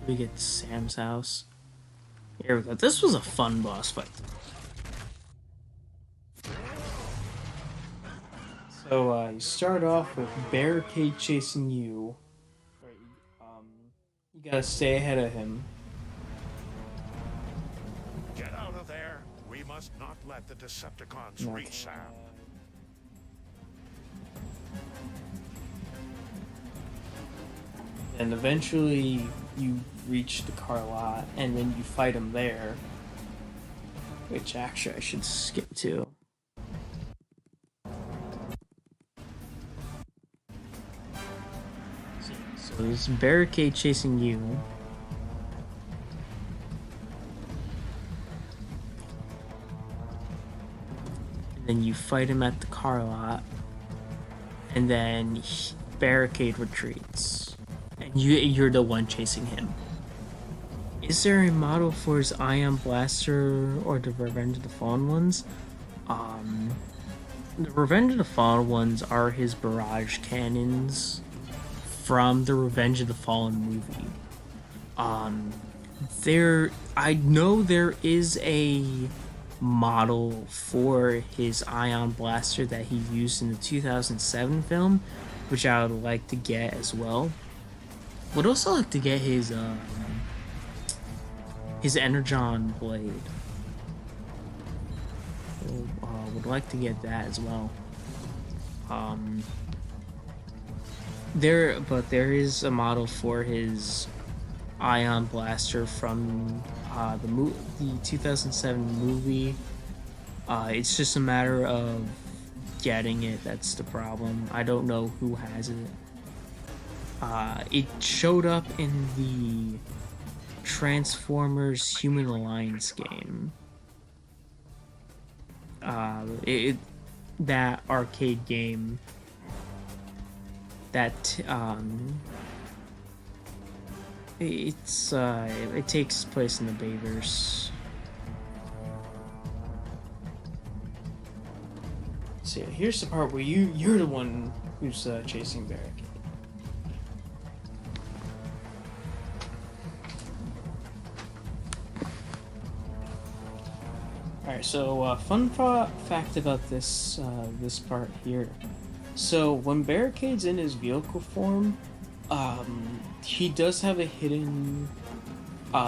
do we get Sam's house? Here we go. This was a fun boss fight. So, you start off with Barricade chasing you. You gotta stay ahead of him. Get out of there. We must not let the Decepticons reach Sam. And eventually you reach the car lot, and then you fight him there. Which actually I should skip to. So there's Barricade chasing you. And then you fight him at the car lot. And then Barricade retreats. And you're the one chasing him. Is there a model for his Ion Blaster or the Revenge of the Fallen ones? The Revenge of the Fallen ones are his barrage cannons from the Revenge of the Fallen movie. I know there is a model for his Ion Blaster that he used in the 2007 film, which I would like to get as well. Would also like to get his Energon blade. Would like to get that as well. There is a model for his Ion Blaster from the 2007 movie. It's just a matter of getting it. That's the problem. I don't know who has it. It showed up in the Transformers Human Alliance game. That arcade game that it takes place in the Bayverse. So yeah, here's the part where you're the one who's chasing Barricade. Alright, so fun fact about this this part here. So when Barricade's in his vehicle form, he does have a hidden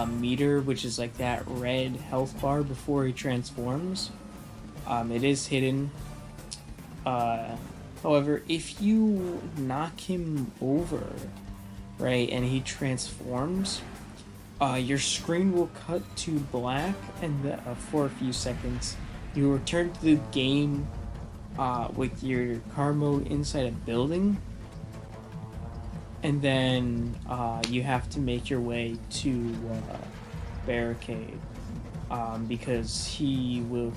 meter, which is like that red health bar before he transforms. It is hidden. However, if you knock him over, right, and he transforms, your screen will cut to black, and for a few seconds, you return to the game with your car mode inside a building, and then you have to make your way to Barricade. because he will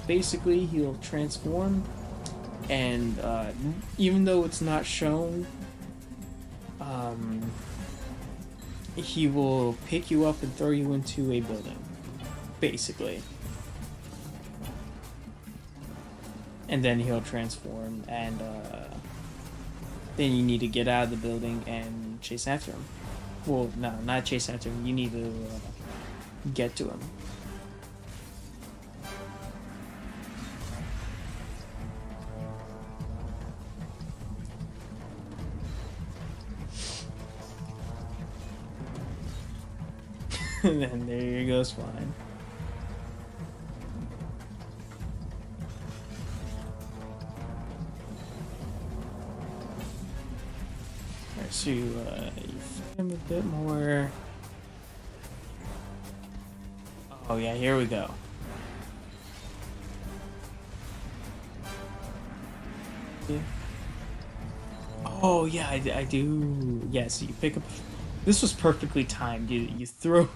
basically he'll transform, and even though it's not shown, he will pick you up and throw you into a building, basically. And then he'll transform, and then you need to get out of the building and chase after him. Well, no, not chase after him. You need to get to him. And then there he goes flying. Alright, so you fight him a bit more. Oh yeah, here we go. Yeah. Oh yeah, I do. Yeah, so you pick up. This was perfectly timed. You throw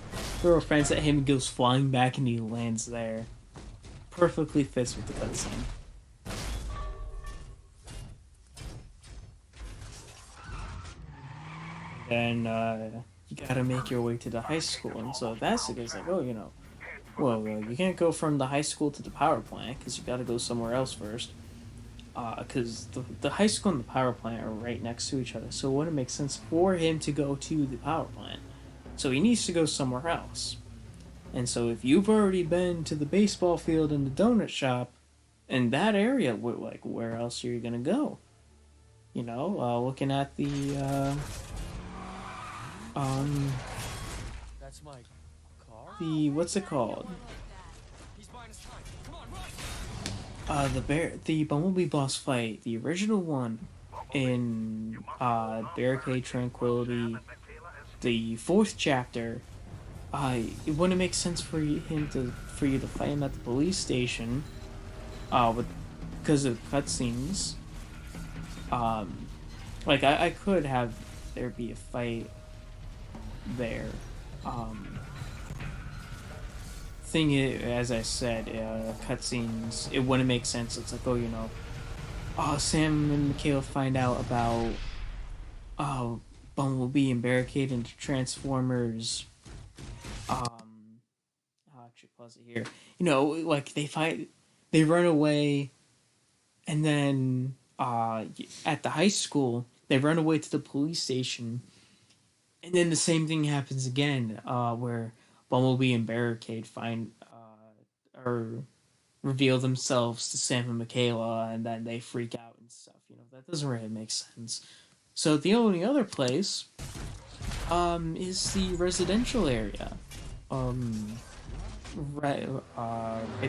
a fence at him, and goes flying back, and he lands there. Perfectly fits with the cutscene. Then you gotta make your way to the high school, and so that's the guy's like, oh, you know, well, you can't go from the high school to the power plant because you gotta go somewhere else first. Because the high school and the power plant are right next to each other, so it wouldn't make sense for him to go to the power plant. So he needs to go somewhere else. And so if you've already been to the baseball field and the donut shop, in that area, like, where else are you gonna go? You know, looking at the That's my car? what's it called? He's buying us time. Come on, run! The Bumblebee boss fight, the original one in Barricade Tranquility, the 4th chapter. It wouldn't make sense for you to fight him at the police station, because of cutscenes. Like I could have there be a fight there. Thing is, as I said, cutscenes, it wouldn't make sense. It's like, oh, you know, Sam and Mikhail find out about Bumblebee and Barricade into Transformers. I'll actually pause it here. You know, like they run away, and then at the high school they run away to the police station, and then the same thing happens again, where Bumblebee and Barricade find or reveal themselves to Sam and Michaela, and then they freak out and stuff. You know, that doesn't really make sense. So the only other place is the residential area, right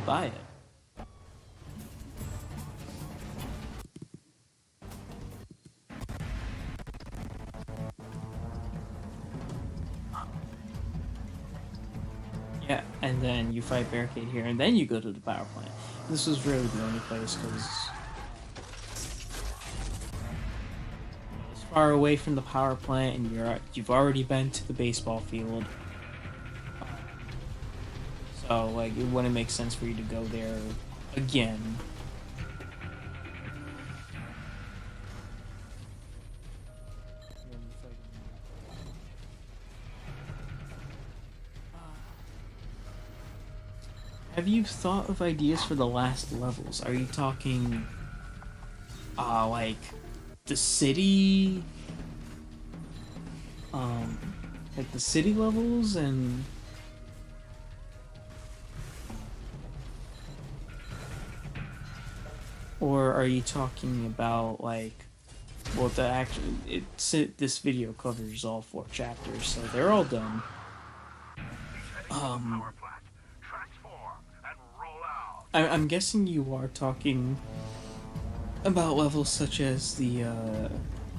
by it. Yeah, and then you fight Barricade here, and then you go to the power plant. This was really the only place, because it's far away from the power plant, and you've already been to the baseball field. So, like, it wouldn't make sense for you to go there again. Have you thought of ideas for the last levels? Are you talking, like, the city, like the city levels, and or are you talking about, like, well, this video covers all 4 chapters, so they're all done. I'm guessing you are talking about levels such as the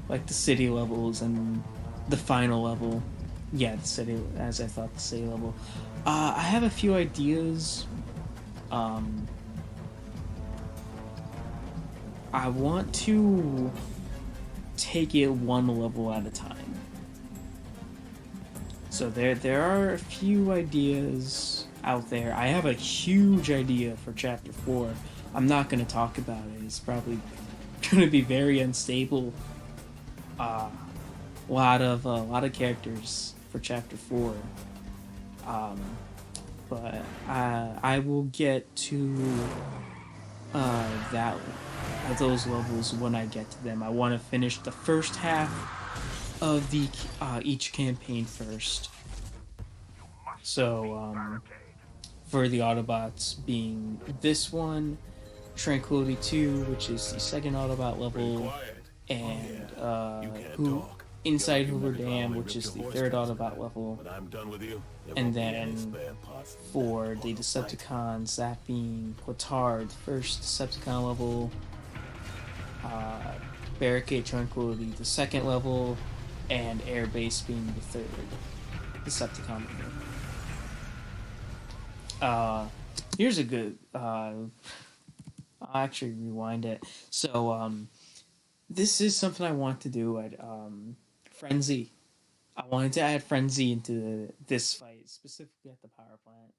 like the city levels and the final level. Yeah, the city, as I thought, the city level. I have a few ideas. I want to take it one level at a time. So there are a few ideas out there. I have a huge idea for chapter 4. I'm not going to talk about it. It's probably going to be very unstable. A lot of characters for chapter 4. But I will get to that those levels when I get to them. I want to finish the first half of the each campaign first. So for the Autobots being this one, Tranquility 2, which is the second Autobot level, and Inside Hoover Dam, which is the third Autobot level, and then for the Decepticons, that being Quatard, the first Decepticon level, Barricade Tranquility, the second level, and Airbase being the third Decepticon level. Here's a good. I'll actually rewind it. So, this is something I want to do at Frenzy. I wanted to add Frenzy into this fight, specifically at the power plant.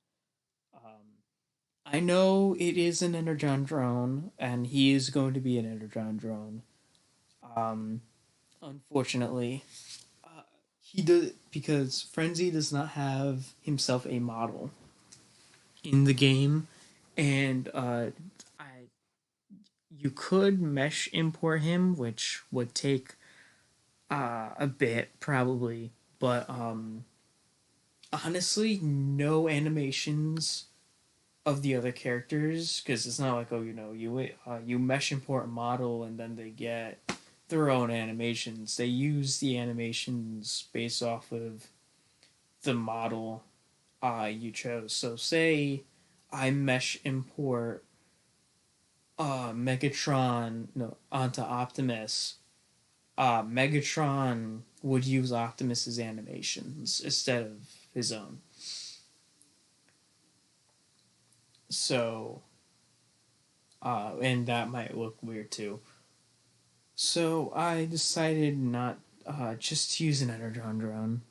I know it is an Energon drone, and he is going to be an Energon drone. Unfortunately, he does, because Frenzy does not have himself a model in the game, and you could mesh import him, which would take a bit probably, but honestly, no animations of the other characters, because it's not like, oh, you mesh import a model and then they get their own animations. They use the animations based off of the model you chose. So say I mesh import Megatron onto Optimus. Megatron would use Optimus's animations instead of his own. So, and that might look weird too. So I decided not just to use an Energon drone.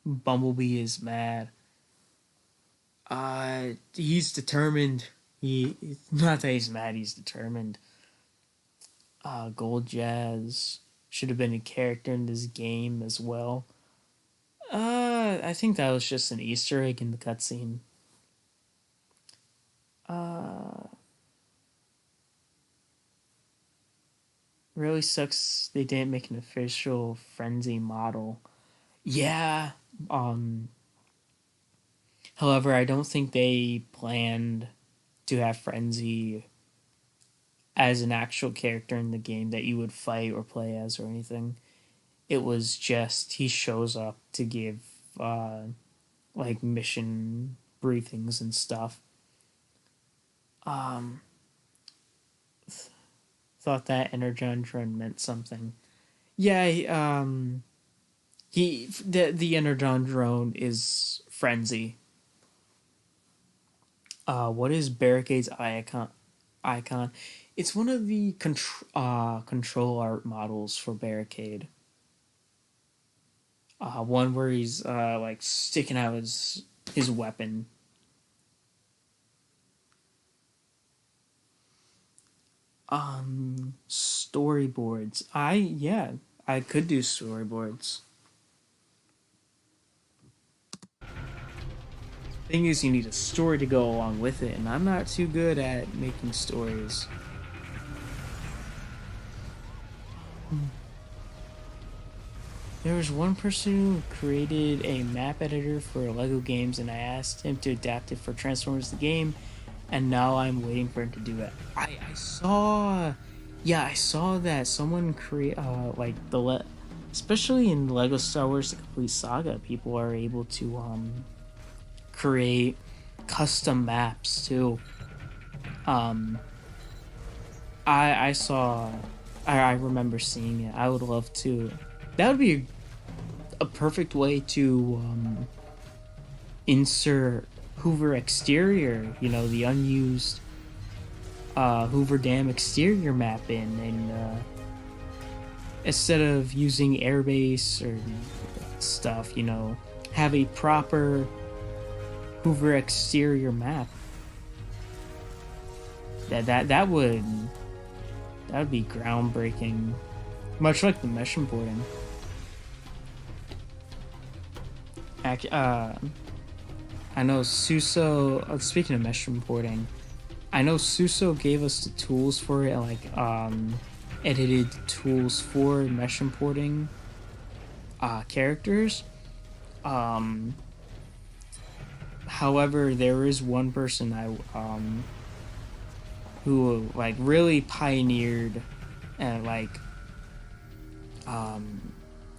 Bumblebee is mad. He's determined. Not that he's mad, he's determined. Gold Jazz should have been a character in this game as well. I think that was just an Easter egg in the cutscene. Really sucks they didn't make an official Frenzy model. Yeah, however, I don't think they planned to have Frenzy as an actual character in the game that you would fight or play as or anything. It was just he shows up to give like mission briefings and stuff. Thought that Energon drone meant something. Yeah, the Energon drone is Frenzy. What is Barricade's icon? It's one of the control art models for Barricade. One where he's like sticking out his weapon. Storyboards. I could do storyboards. Thing is, you need a story to go along with it, and I'm not too good at making stories. There was one person who created a map editor for LEGO games, and I asked him to adapt it for Transformers the game, and now I'm waiting for him to do it. I saw that someone create especially in LEGO Star Wars: The Complete Saga, people are able to create custom maps too. I remember seeing it. I would love to. That would be a perfect way to insert Hoover exterior, the unused Hoover Dam exterior map in, and instead of using airbase or stuff, you know, have a proper Hoover exterior map. That would be groundbreaking, much like the mesh importing. I know Suso. Speaking of mesh importing, I know Suso gave us the tools for it, like edited tools for mesh importing characters. However, there is one person who like really pioneered and like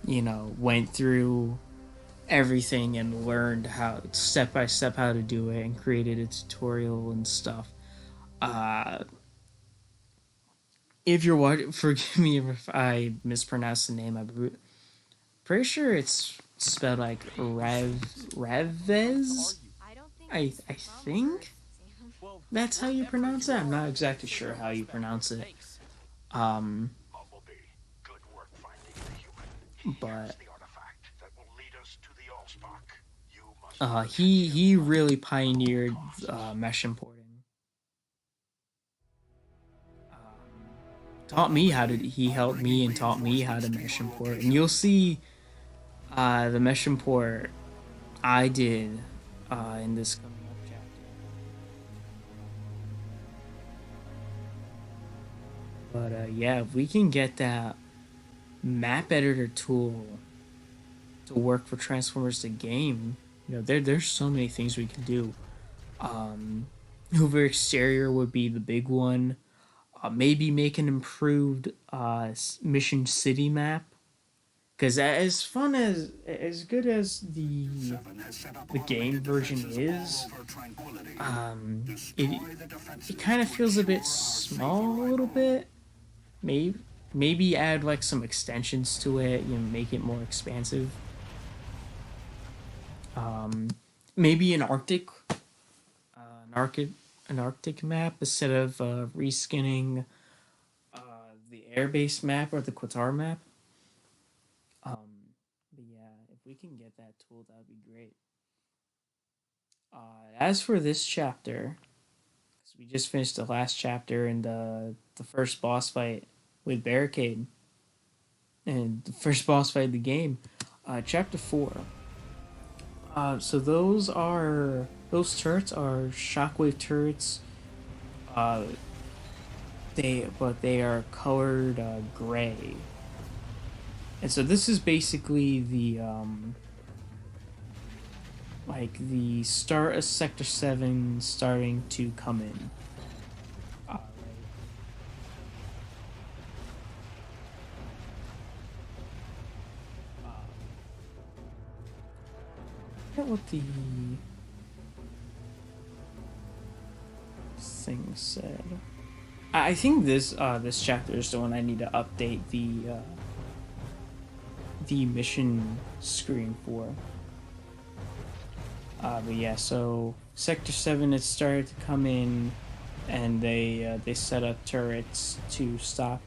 you know, went through everything and learned how step by step how to do it and created a tutorial and stuff. If you're watching, forgive me if I mispronounce the name. I'm pretty sure it's spelled like Revez. I think that's how you pronounce it. I'm not exactly sure how you pronounce it. Bumblebee, good work finding the human. But Here's the artifact that will lead us to the Allspark. You must he really pioneered mesh importing. He helped me and taught me how to mesh import, and you'll see the mesh import I did in this coming up chapter. But yeah, if we can get that map editor tool to work for Transformers the game, you know, there's so many things we can do. Hoover exterior would be the big one. Maybe make an improved Mission City map, because as fun as good as the game version is, it kind of feels a bit small a little bit. Maybe add like some extensions to it, you know, make it more expansive. Maybe an Arctic map instead of reskinning the airbase map or the Qatar map. But yeah, if we can get that tool, that would be great. As for this chapter, so we just finished the last chapter and the first boss fight with Barricade, and the first boss fight of the game, chapter 4. So those turrets are shockwave turrets. They are colored gray, and so this is basically the like the start of Sector 7 starting to come in. I forget what the thing said. I think this chapter is the one I need to update the mission screen for. But yeah, so Sector 7 has started to come in, and they set up turrets to stop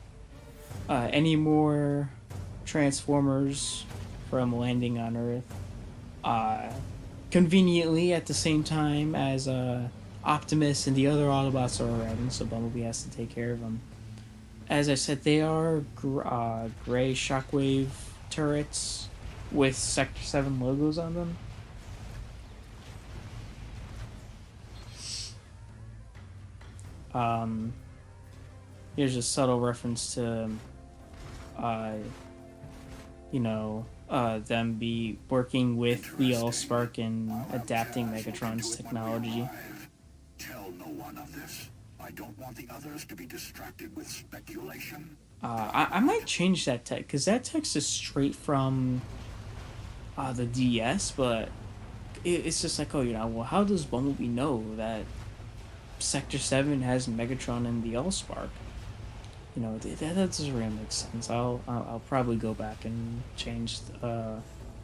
any more Transformers from landing on Earth. Conveniently, at the same time as Optimus and the other Autobots are arriving, so Bumblebee has to take care of them. As I said, they are gray shockwave turrets with Sector 7 logos on them. Here's a subtle reference to, them be working with the Allspark and adapting Megatron's technology. Tell no one of this. I don't want the others to be distracted with speculation. I might change that text, because that text is straight from the DS, but it's just like, well, how does Bumblebee know that Sector 7 has Megatron and the Allspark? That doesn't really make sense. I'll probably go back and change,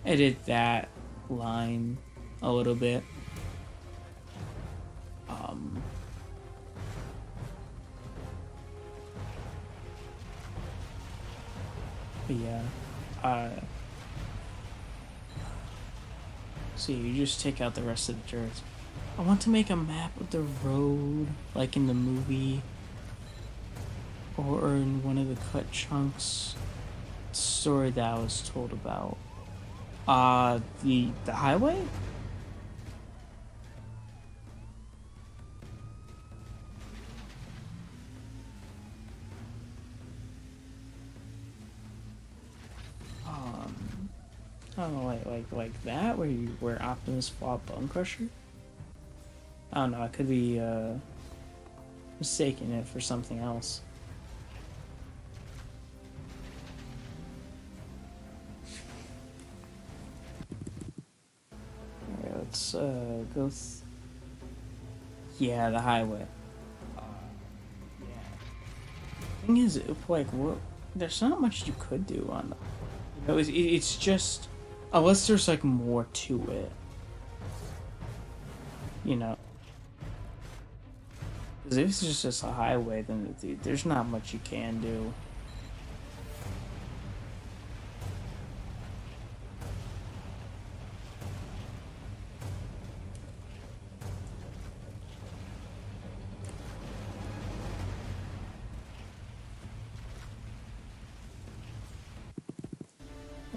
edit that line a little bit. But yeah, uh, see, you just take out the rest of the turrets. I want to make a map of the road, like in the movie, or in one of the cut chunks story that I was told about. The highway? I don't know, like that, where Optimus fought Bone Crusher. I don't know. I could be mistaking it for something else. Alright, let's go. Yeah, the highway. Yeah. Thing is, like, what? There's not much you could do on the. You know, it's just unless there's like more to it. You know. Because if it's just a highway, then there's not much you can do.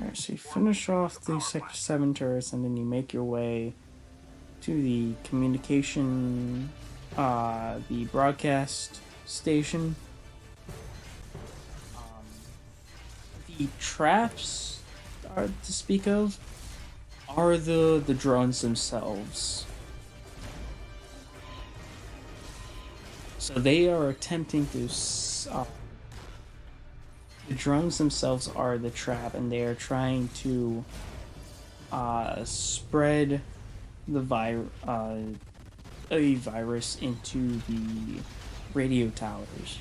Alright, so you finish off the Sector 7 turrets, and then you make your way to the communication, the broadcast station. The traps are to speak of are the drones themselves. So they are attempting to. The drones themselves are the trap, and they are trying to spread the a virus into the radio towers.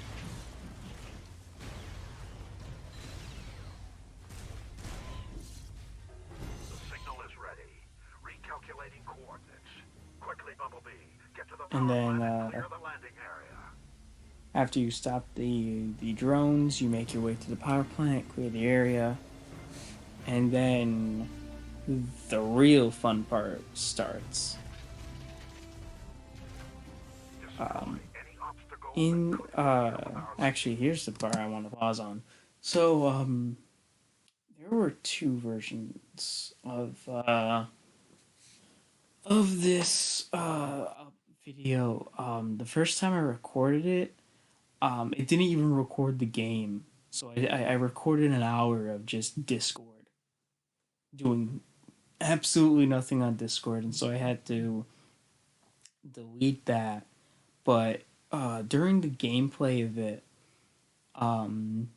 The signal is ready. Recalculating coordinates. Quickly, Bumblebee. Get to the And power then, plant and clear the landing area. After you stop the drones, you make your way to the power plant, clear the area, and then the real fun part starts. Actually, here's the part I want to pause on. So, there were two versions of this video. The first time I recorded it, it didn't even record the game. So I recorded an hour of just Discord, doing absolutely nothing on Discord, and so I had to delete that. But during the gameplay of it, um,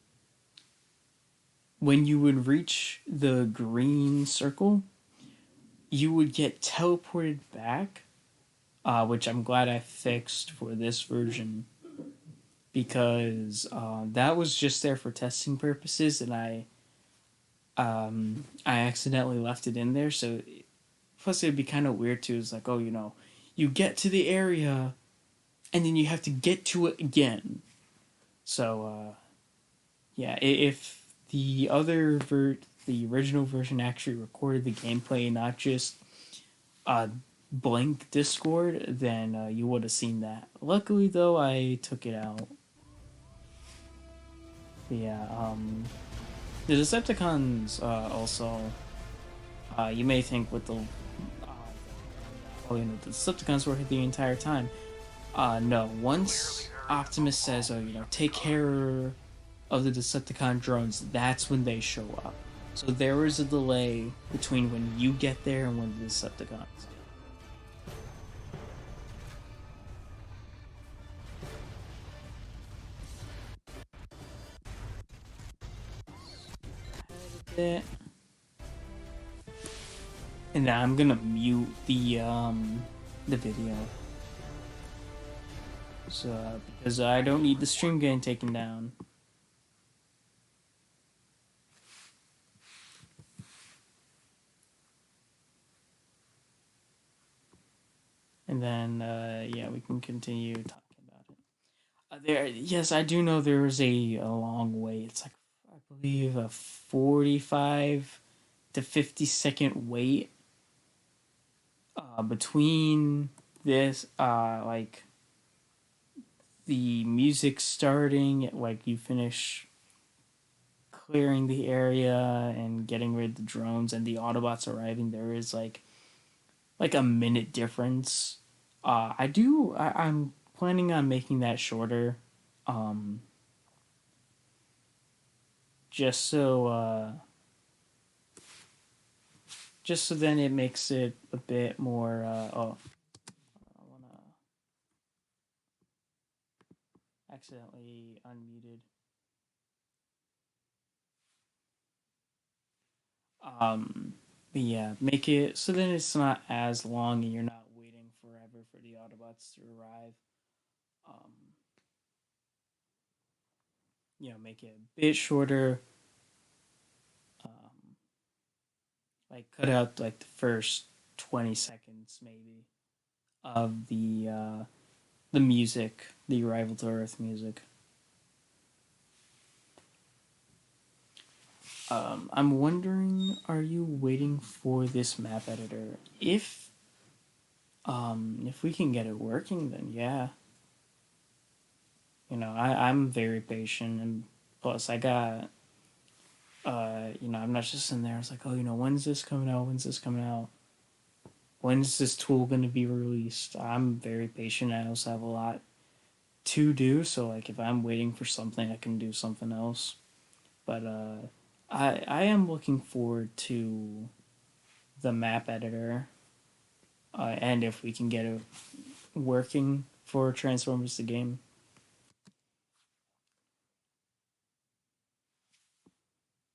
when you would reach the green circle, you would get teleported back, which I'm glad I fixed for this version, because that was just there for testing purposes, and I accidentally left it in there. So plus it'd be kind of weird too. It's like, oh, you get to the area, and then you have to get to it again. So yeah, if the the original version actually recorded the gameplay, not just blank Discord, then you would have seen that. Luckily, though, I took it out. But yeah, the Decepticons also. You may think with the the Decepticons were here the entire time. No, once Optimus says, "Oh, take care of the Decepticon drones," that's when they show up. So there is a delay between when you get there and when the Decepticons. It. And now I'm gonna mute the video. So because I don't need the stream getting taken down. And then yeah, we can continue talking about it. Yes, I do know there is a long wait. It's like I believe, a 45 to 50-second wait between this, like the music starting, like you finish clearing the area and getting rid of the drones and the Autobots arriving. There is like a minute difference. I'm planning on making that shorter, um, just so just so then it makes it a bit more. I wanna accidentally unmuted. Um, but yeah, make it so then it's not as long and you're not waiting forever for the Autobots to arrive. Um, make it a bit shorter. Um, like cut out like the first 20 seconds maybe of the music, the Arrival to Earth music. I'm wondering, are you waiting for this map editor? If we can get it working, then yeah. I'm very patient, and plus I got, I'm not just in there. It's like, oh, when's this coming out? When's this coming out? When's this tool going to be released? I'm very patient. I also have a lot to do, so like if I'm waiting for something, I can do something else. But I am looking forward to the map editor, and if we can get it working for Transformers the game.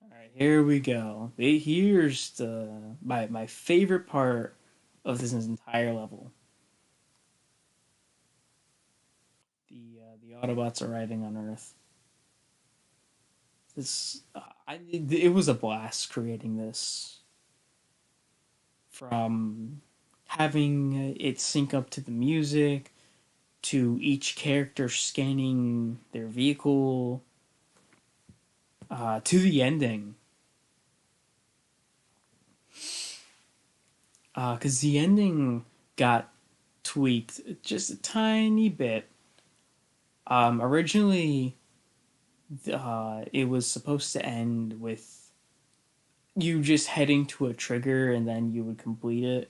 All right, here we go. Here's my favorite part of this entire level. The Autobots arriving on Earth. It was a blast creating this. From having it sync up to the music, to each character scanning their vehicle, to the ending. Because the ending got tweaked just a tiny bit. Originally, it was supposed to end with you just heading to a trigger and then you would complete it.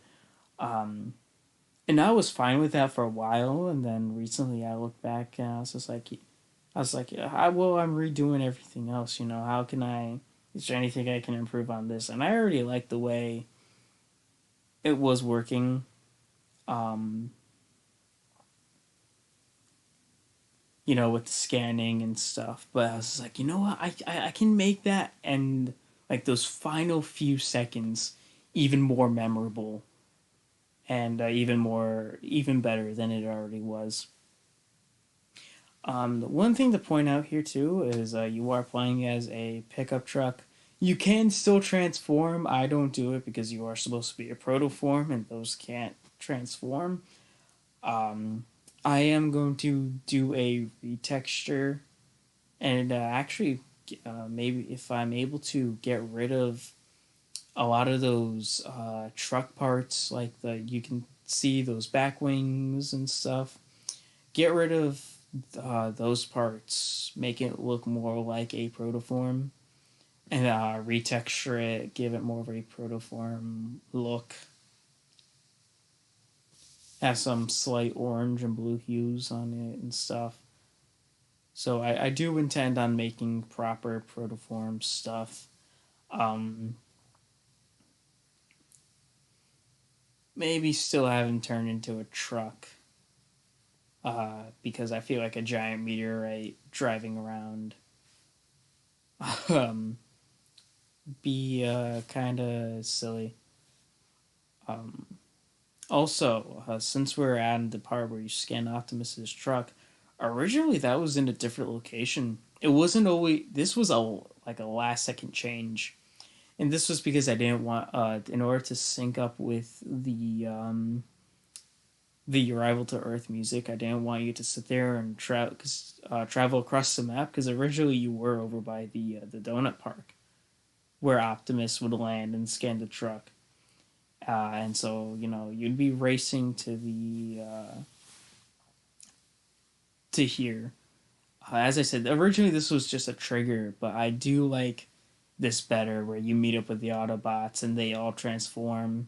And I was fine with that for a while, and then recently I looked back and I was like, yeah, I'm redoing everything else. How can I? Is there anything I can improve on this? And I already liked the way it was working. Um, with the scanning and stuff. But I was like, you know what? I can make that and like those final few seconds even more memorable and even better than it already was. The one thing to point out here too is you are playing as a pickup truck. You can still transform. I don't do it because you are supposed to be a protoform, and those can't transform. Um, I am going to do a retexture, and actually, maybe if I'm able to get rid of a lot of those truck parts, like you can see those back wings and stuff. Get rid of those parts, make it look more like a protoform, and retexture it, give it more of a protoform look. Have some slight orange and blue hues on it and stuff. So I do intend on making proper protoform stuff. Um, Maybe still haven't turned into a truck. Because I feel like a giant meteorite driving around. um, be kind of silly. Um, Also, since we're at the part where you scan Optimus's truck, originally that was in a different location. It wasn't always. This was a last second change, and this was because I didn't want in order to sync up with the Arrival to Earth music. I didn't want you to sit there and travel across the map because originally you were over by the donut park where Optimus would land and scan the truck. And so you'd be racing to the to here. As I said, originally this was just a trigger, but I do like this better, where you meet up with the Autobots and they all transform.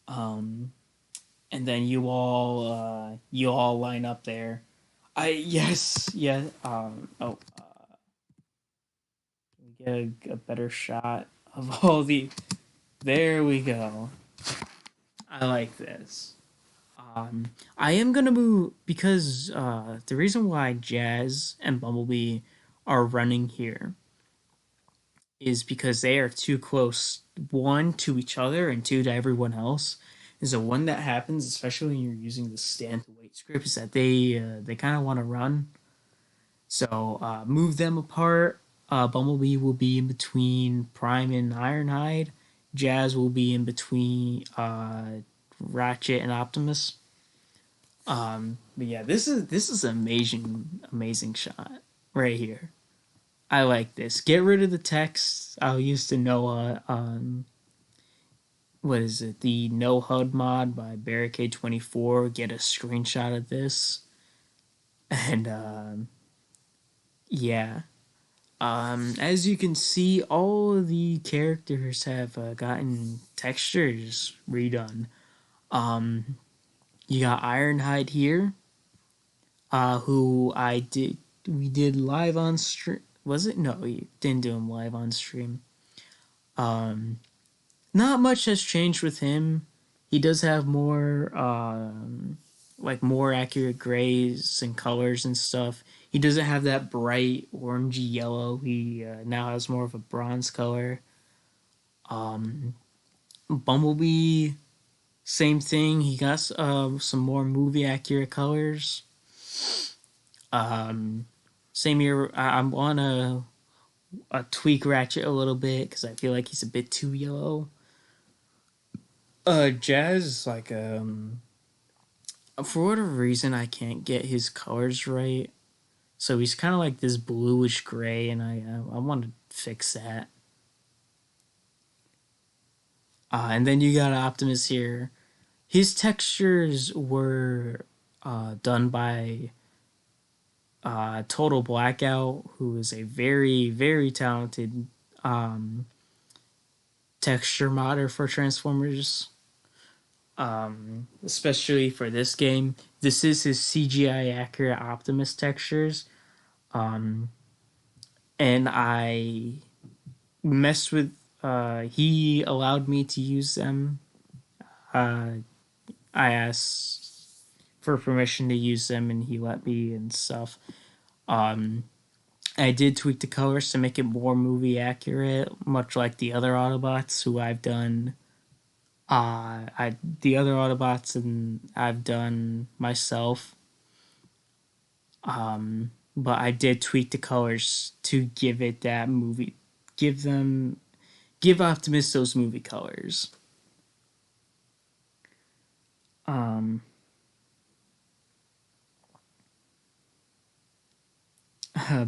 Um, and then you all line up there. I yes yeah. We get a better shot of all the. There we go. I like this. I am gonna move because the reason why Jazz and Bumblebee are running here is because they are too close, one to each other and two to everyone else. And so when that happens, especially when you're using the stand to wait script, is that they kind of want to run. So move them apart. Bumblebee will be in between Prime and Ironhide. Jazz will be in between Ratchet and Optimus. But yeah, this is an amazing shot right here. I like this. Get rid of the text. I'll use the Noah what is it? The No HUD mod by Barricade24. Get a screenshot of this. And yeah. As you can see, all of the characters have gotten textures redone. You got Ironhide here, who we did live on stream. Was it? No, we didn't do him live on stream. Not much has changed with him. He does have more, more accurate grays and colors and stuff. He doesn't have that bright orangey yellow. He now has more of a bronze color. Bumblebee, same thing. He got some more movie accurate colors. Same here. I want to tweak Ratchet a little bit because I feel like he's a bit too yellow. Jazz, for whatever reason, I can't get his colors right. So he's kind of like this bluish gray, and I want to fix that. And then you got Optimus here. His textures were done by Total Blackout, who is a very, very talented texture modder for Transformers. Especially for this game. This is his CGI accurate Optimus textures. And I messed with he allowed me to use them. I asked for permission to use them and he let me and stuff. I did tweak the colors to make it more movie accurate, much like the other Autobots who I've done. The other Autobots and I've done myself. But I did tweak the colors to give it that movie, give Optimus those movie colors.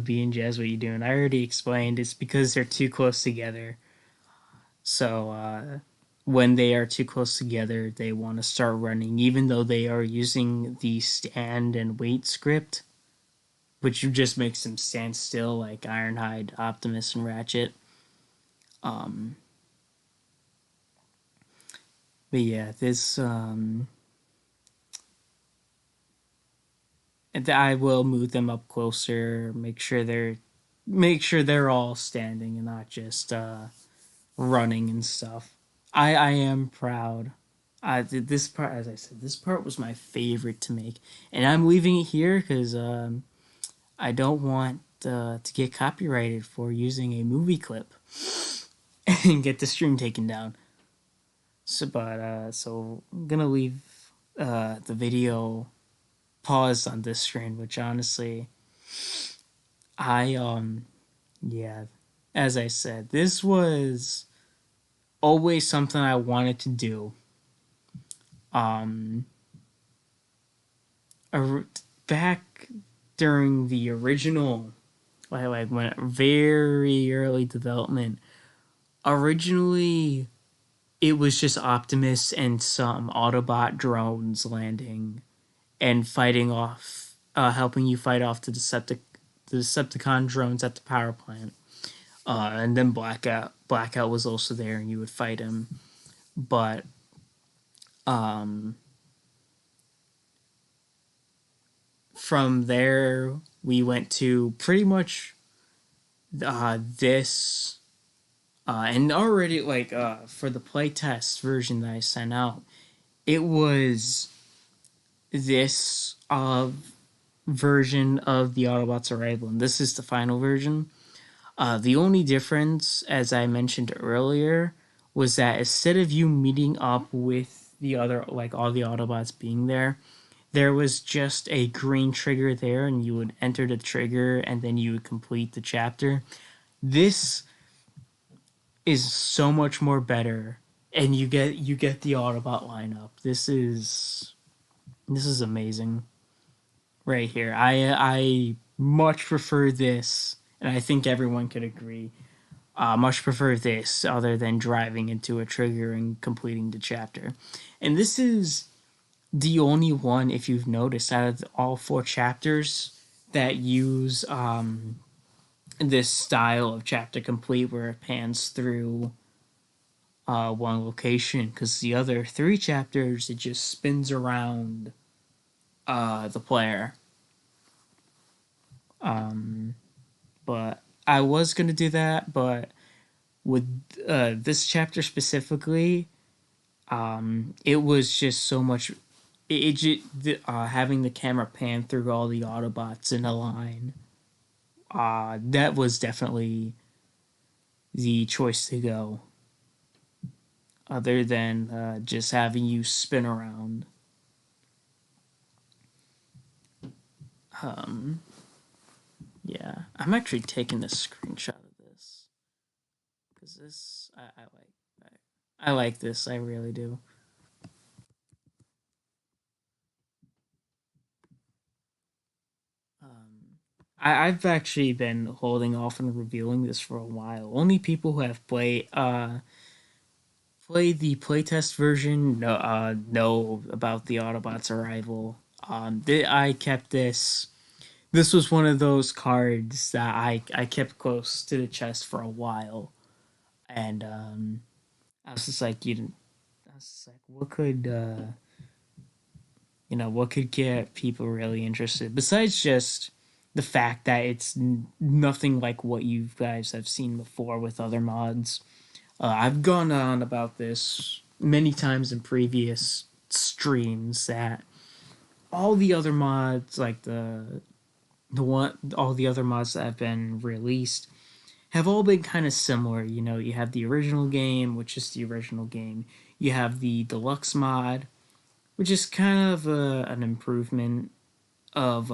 B and Jazz, what you doing? I already explained. It's because they're too close together. So when they are too close together, they want to start running, even though they are using the stand and wait script, which just makes them stand still, like Ironhide, Optimus, and Ratchet. But yeah, this I will move them up closer, make sure they're all standing and not just running and stuff. I am proud. This part, as I said, this part was my favorite to make, and I'm leaving it here because I don't want to get copyrighted for using a movie clip and get the stream taken down. So I'm gonna leave the video paused on this screen, which honestly, yeah, as I said, this was always something I wanted to do. Um, back during the original, like when very early development, originally it was just Optimus and some Autobot drones landing and fighting off, helping you fight off the Decepticon drones at the power plant. And then Blackout was also there, and you would fight him. But um, from there, we went to pretty much this, and already for the playtest version that I sent out, it was this version of the Autobots Arrival, and this is the final version. The only difference, as I mentioned earlier, was that instead of you meeting up with the other, like all the Autobots being there was just a green trigger there, and you would enter the trigger, and then you would complete the chapter. This is so much more better, and you get the Autobot lineup. This is amazing, right here. I much prefer this, and I think everyone could agree. Much prefer this other than driving into a trigger and completing the chapter. And this is the only one, if you've noticed, out of all 4 chapters that use this style of chapter complete where it pans through one location, because the other 3 chapters, it just spins around the player. But I was going to do that, but with this chapter specifically, it was just so much. Having the camera pan through all the Autobots in a line, that was definitely the choice to go. Other than just having you spin around. Yeah, I'm actually taking a screenshot of this because this I like this. I really do. I've actually been holding off on revealing this for a while. Only people who have played the playtest version know about the Autobots Arrival. I kept this. This was one of those cards that I kept close to the chest for a while, and I was just like, I was just like, what could get people really interested besides just the fact that it's nothing like what you guys have seen before with other mods. I've gone on about this many times in previous streams that all the other mods, like all the other mods that have been released, have all been kind of similar. You have the original game, which is the original game. You have the deluxe mod, which is kind of an improvement of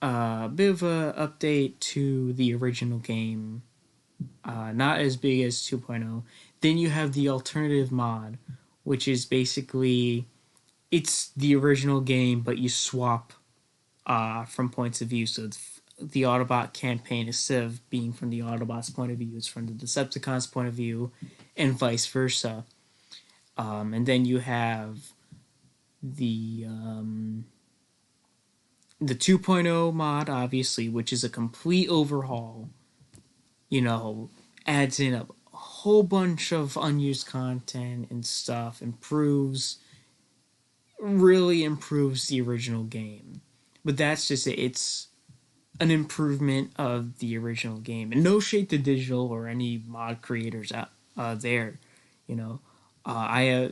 a bit of a update to the original game. Not as big as 2.0. Then you have the alternative mod, which is basically it's the original game, but you swap from points of view. So the Autobot campaign, instead of being from the Autobot's point of view, it's from the Decepticon's point of view, and vice versa. And then you have the 2.0 mod, obviously, which is a complete overhaul. Adds in a whole bunch of unused content and stuff, really improves the original game. But that's just it. It's an improvement of the original game. And no shade to Digital or any mod creators out there. I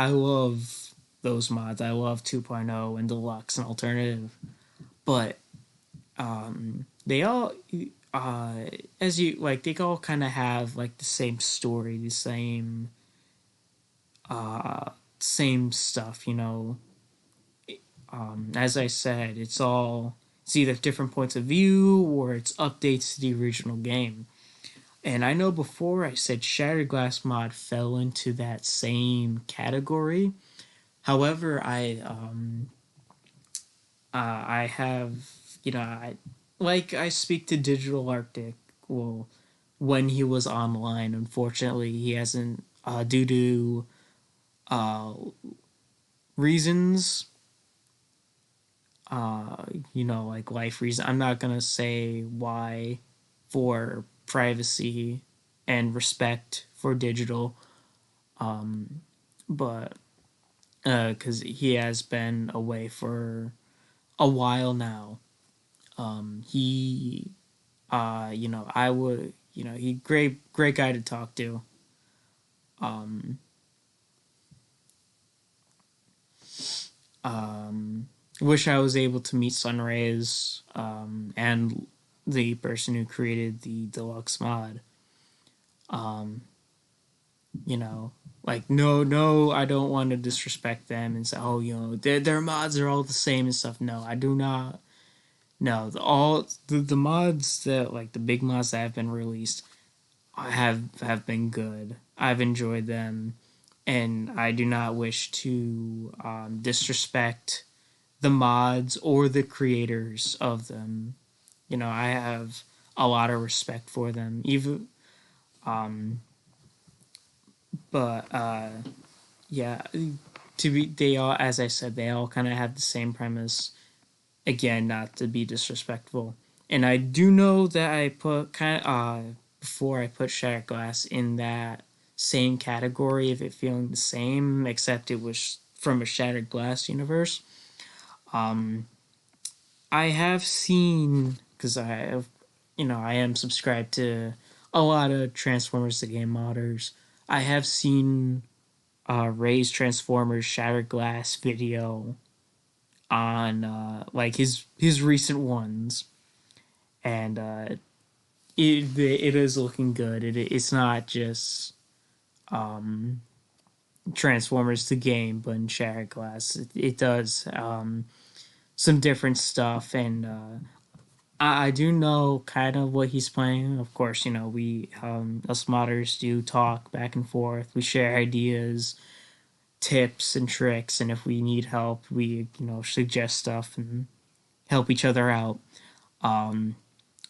love those mods. I love 2.0 and Deluxe and Alternative. But they all as you like, they all kind of have like the same story, the same stuff. As I said, it's either different points of view or it's updates to the original game. And I know before I said Shattered Glass mod fell into that same category. However, I have, I speak to Digital Arctic. Well, when he was online, unfortunately, he hasn't, due to uh, reasons, like life reasons. I'm not gonna say why, for privacy and respect for digital, but because he has been away for a while now. He, I would, he great guy to talk to. Um, Wish I was able to meet Sunrays, and the person who created the deluxe mod. Um, you know, like no, I don't want to disrespect them and say, oh, their mods are all the same and stuff. No, I do not. No, the mods that, like, the big mods that have been released have been good. I've enjoyed them, and I do not wish to disrespect the mods or the creators of them. I have a lot of respect for them. Even, but yeah, they all, as I said, they all kind of have the same premise. Again, not to be disrespectful, and I do know that I put before I put Shattered Glass in that same category of it feeling the same, except it was from a Shattered Glass universe. I have seen, because I am subscribed to a lot of Transformers the Game modders. I have seen Ray's Transformers Shattered Glass video on like his recent ones, and it is looking good. It's not just Transformers the Game, but in Shattered Glass, it does some different stuff, and I do know kind of what he's playing. Of course, we us modders do talk back and forth. We share ideas, tips, and tricks, and if we need help, we suggest stuff and help each other out. I'm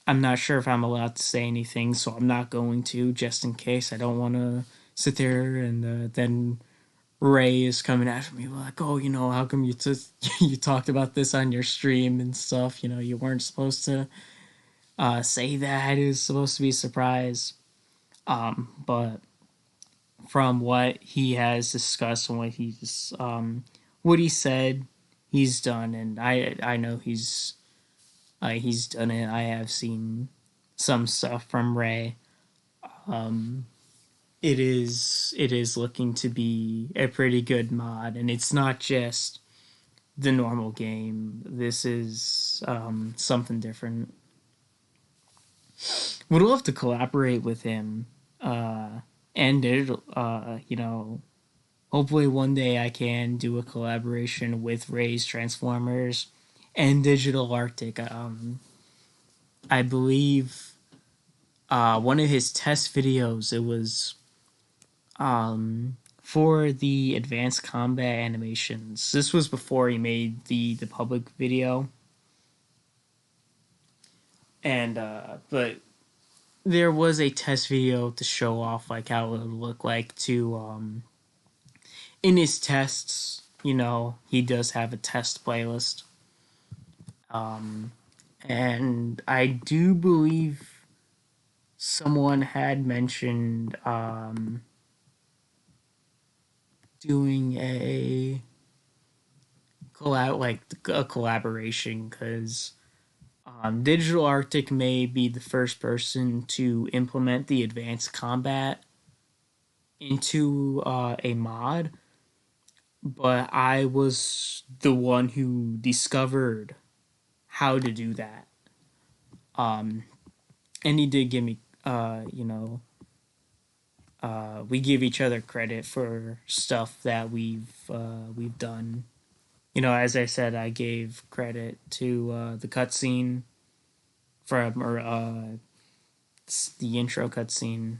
not sure if I'm allowed to say anything, so I'm not going to, just in case. I don't want to sit there and then Ray is coming after me like, oh, how come you you talked about this on your stream and stuff? You weren't supposed to say that. It was supposed to be a surprise. But from what he has discussed and what he said, he's done, and I know he's done it. I have seen some stuff from Ray. It is looking to be a pretty good mod, and it's not just the normal game. This is something different. Would love to collaborate with him, and hopefully one day I can do a collaboration with Ray's Transformers and Digital Arctic. I believe one of his test videos, it was for the advanced combat animations. This was before he made the public video, and but there was a test video to show off like how it would look like to in his tests. He does have a test playlist, and I do believe someone had mentioned doing a collaboration, because Digital Arctic may be the first person to implement the advanced combat into a mod, but I was the one who discovered how to do that. And he did give me, we give each other credit for stuff that we've done. As I said, I gave credit to the cutscene from It's the intro cutscene.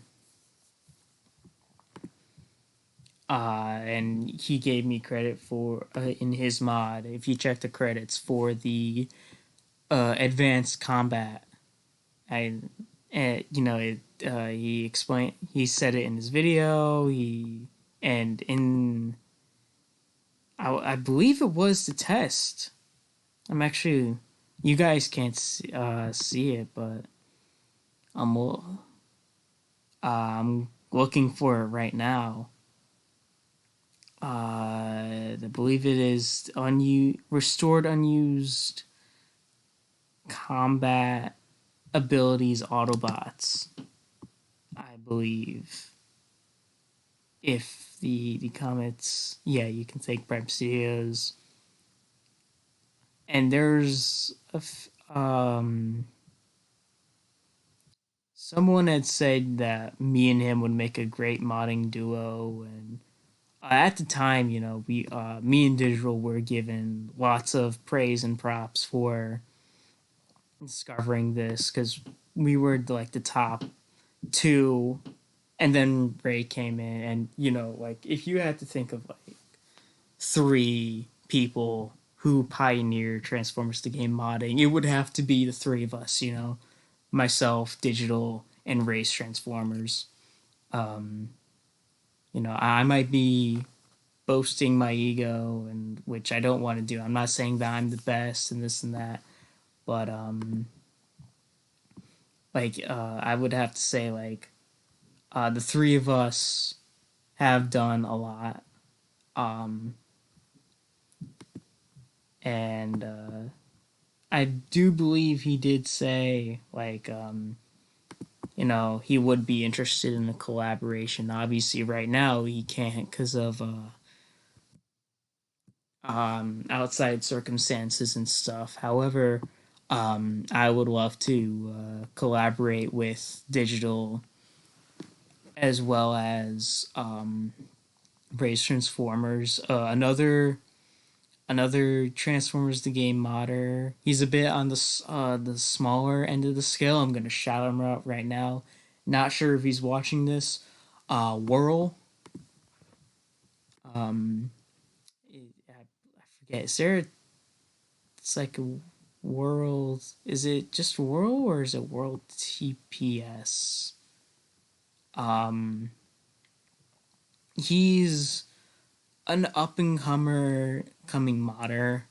And he gave me credit for in his mod. If you check the credits for the advanced combat, I, he explained. He said it in his video. I believe it was the test. I'm actually, you guys can't see it, but I'm I'm looking for it right now. I believe it is restored unused combat abilities Autobots. I believe. If the comments, yeah, you can take Prep Studios, and there's someone had said that me and him would make a great modding duo, and at the time, me and Digital were given lots of praise and props for discovering this because we were like the top two, and then Ray came in, and like if you had to think of like three people who pioneered Transformers the game modding, it would have to be the three of us, myself, Digital, and Ray's Transformers. I might be boasting my ego, and which I don't want to do. I'm not saying that I'm the best and this and that, but I would have to say like the three of us have done a lot, and I do believe he did say like he would be interested in a collaboration. Obviously, right now he can't because of outside circumstances and stuff. However, I would love to collaborate with Digital as well as Brace Transformers. Another Transformers the game modder. He's a bit on the smaller end of the scale. I'm gonna shout him out right now. Not sure if he's watching this. Whirl. I forget. Is there? It's like a World. Is it just Whirl or is it World TPS? He's an up and coming modder.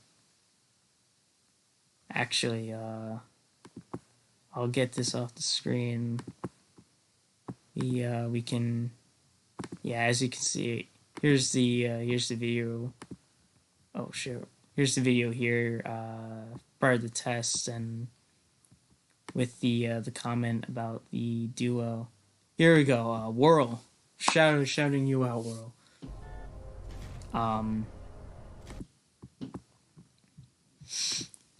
Actually, I'll get this off the screen. We can, yeah, as you can see, here's the video. Oh shit, here's the video here, part of the test, and with the comment about the duo. Here we go. Whirl, shouting you out, Whirl.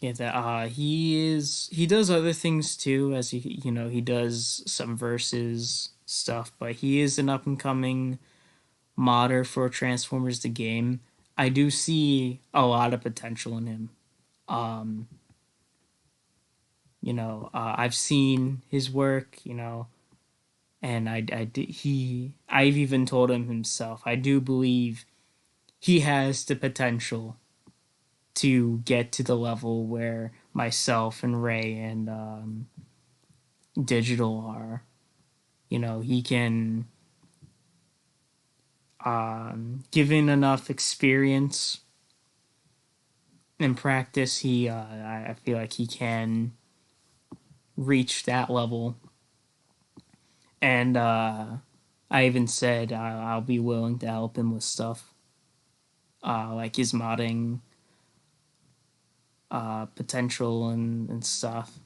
Yeah, that he does other things too, as he does some versus stuff, but he is an up and coming modder for Transformers the game. I do see a lot of potential in him. I've seen his work, and I've even told him himself. I do believe he has the potential to get to the level where myself and Ray and Digital are. He can, given enough experience and practice, I feel like he can reach that level. And I even said I'll be willing to help him with stuff, like his modding potential and stuff.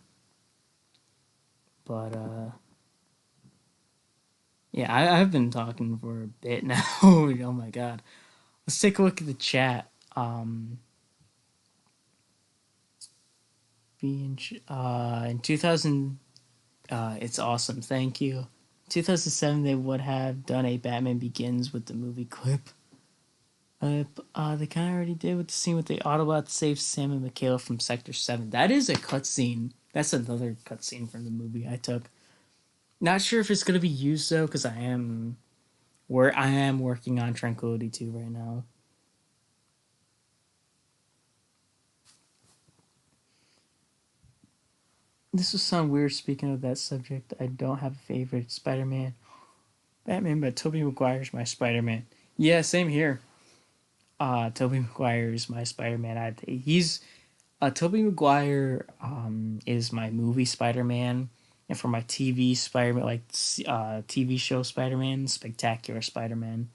But yeah, I've been talking for a bit now. Oh my god. Let's take a look at the chat. In 2000, it's awesome. Thank you. 2007, they would have done a Batman Begins with the movie clip. They kind of already did with the scene with the Autobots save Sam and Michaela from Sector 7. That is a cutscene. That's another cutscene from the movie I took. Not sure if it's gonna be used though, because I am working on Tranquility 2 right now. This will sound weird speaking of that subject. I don't have a favorite Spider-Man. Batman, but Tobey Maguire's my Spider-Man. Yeah, same here. Tobey Maguire is my Spider-Man. He's Tobey Maguire is my movie Spider-Man, and for my TV Spider-Man, like TV show Spider-Man, Spectacular Spider-Man.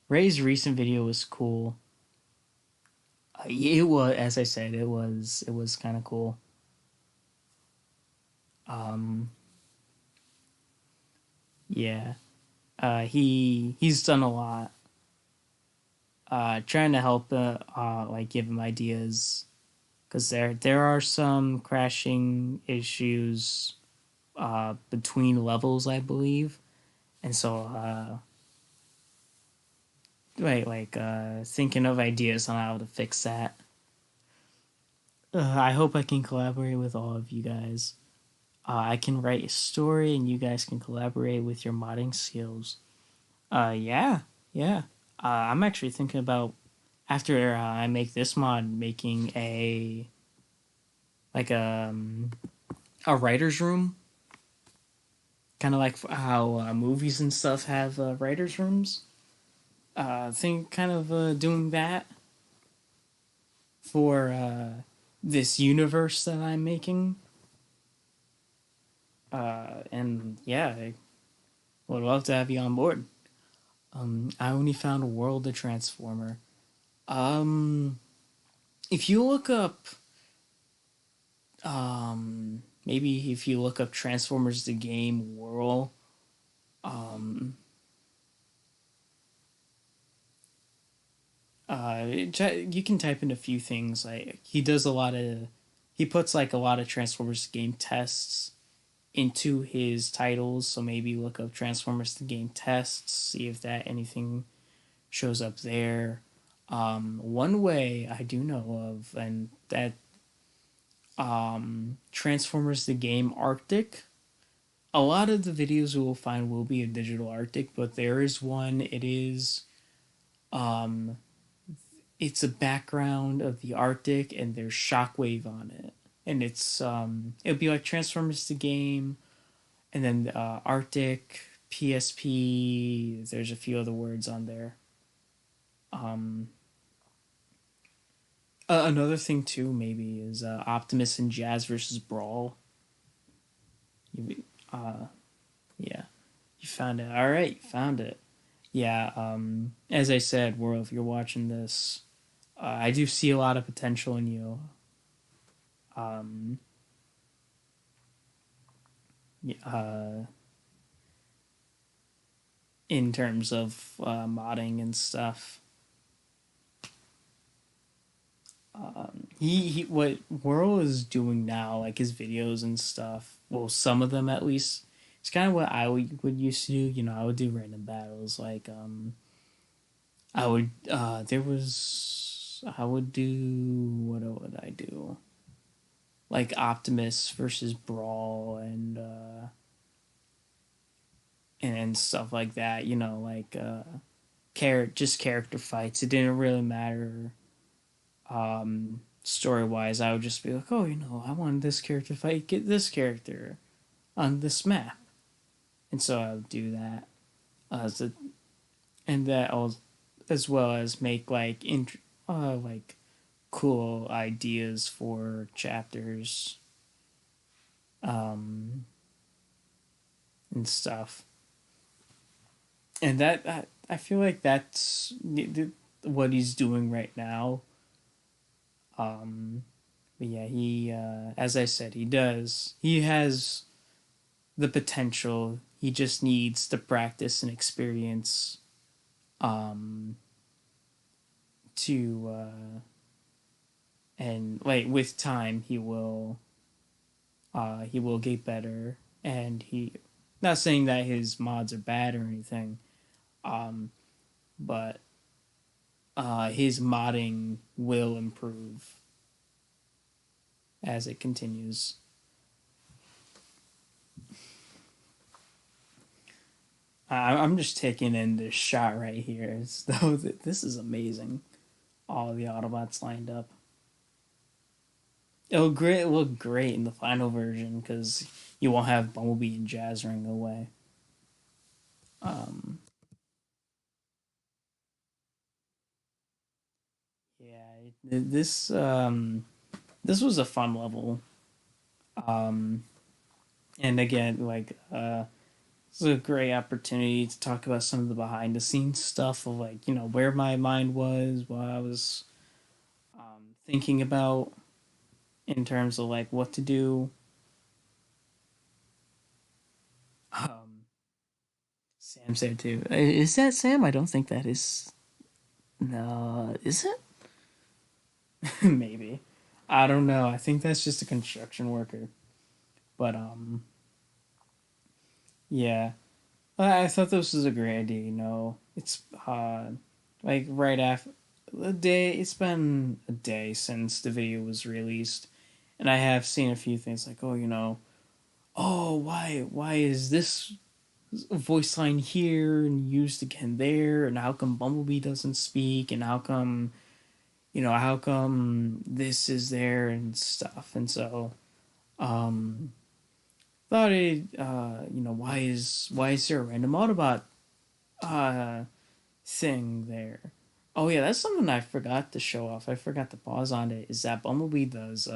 Ray's recent video was cool. It was, as I said, it was kind of cool. Um, yeah. He's done a lot. Trying to help like give him ideas, because there are some crashing issues between levels, I believe, and so thinking of ideas on how to fix that. I hope I can collaborate with all of you guys. I can write a story, and you guys can collaborate with your modding skills. Yeah, yeah. I'm actually thinking about, after I make this mod, making like a writer's room, kind of like how movies and stuff have writers' rooms. Think kind of doing that for this universe that I'm making. And yeah, I would love to have you on board. I only found a world of Transformer. Um, if you look up, maybe if you look up Transformers the game world, um, you can type in a few things. Like he puts like a lot of Transformers game tests into his titles. So maybe look up Transformers the game tests, see if that anything shows up there. One way I do know of, and that Transformers the game Arctic. A lot of the videos we will find will be a digital Arctic, but there is one. Um, it's a background of the Arctic, and there's Shockwave on it, and it'll be like Transformers the game, and then Arctic, PSP. There's a few other words on there. Um, Another thing too maybe is Optimus and Jazz versus Brawl. You, uh, yeah, you found it. All right, you found it. Yeah. As I said, World, if you're watching this, I do see a lot of potential in you. Um, uh, in terms of modding and stuff. He what World is doing now, like his videos and stuff. Well, some of them at least. It's kind of what I would used to do. I would do random battles. Like I would I would do, what would I do? Like Optimus versus Brawl and stuff like that. Like just character fights. It didn't really matter story wise. I would just be like, oh, I want this character fight, get this character on this map, and so I would do that. As a, and that all, as well as make like cool ideas for chapters, um, and stuff. And I feel like that's what he's doing right now. But yeah, as I said, he has the potential. He just needs to practice and experience, um, to and like with time he will get better. And not saying that his mods are bad or anything, but his modding will improve as it continues. I'm just taking in this shot right here. It's, though, this is amazing. All the Autobots lined up. It'll look great in the final version because you won't have Bumblebee and Jazz running away. Um, yeah, this was a fun level. Um, and again, like it's a great opportunity to talk about some of the behind the scenes stuff of like where my mind was, what I was thinking about in terms of like what to do. Um, Sam's there too. Is that Sam? I don't think that is. No, is it? Maybe. I don't know. I think that's just a construction worker. But yeah. I thought this was a great idea. It's like right after the day. It's been a day since the video was released, and I have seen a few things like, oh, why is this voice line here and used again there, and how come Bumblebee doesn't speak, and how come this is there and stuff, and so um thought it why is there a random Autobot uh thing there. Oh yeah, that's something I forgot to show off. I forgot to pause on it. Is that Bumblebee does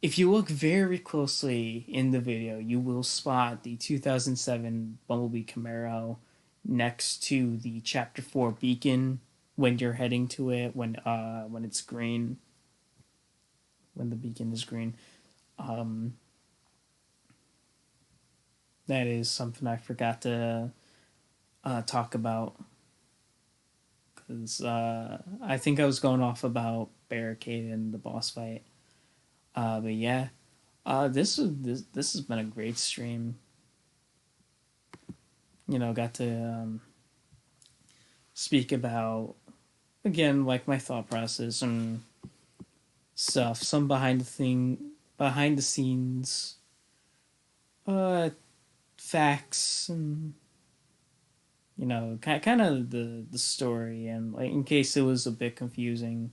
if you look very closely in the video, you will spot the 2007 Bumblebee Camaro next to the Chapter 4 beacon when you're heading to it, when it's green, when the beacon is green. Um, that is something I forgot to talk about because I think I was going off about Barricade and the boss fight. But yeah, this has been a great stream. Got to speak about again like my thought process and stuff. Some behind the scenes, facts and kind of the story and like in case it was a bit confusing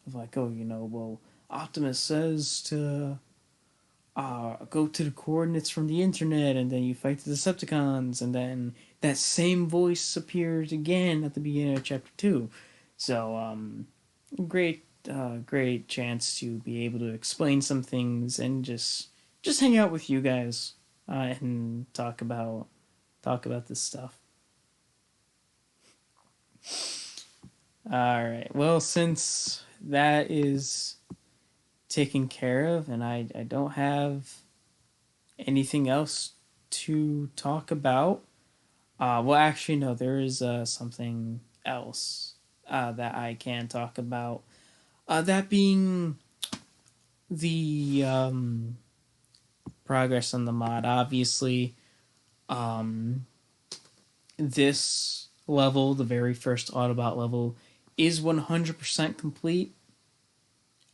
of like well Optimus says to go to the coordinates from the internet and then you fight the Decepticons and then that same voice appears again at the beginning of chapter 2. So great chance to be able to explain some things and just hang out with you guys and talk about this stuff. All right. Well, since that is taken care of and I don't have anything else to talk about. Well, actually, no, there is something else that I can talk about. That being the progress on the mod. Obviously, this level, the very first Autobot level, is 100% complete.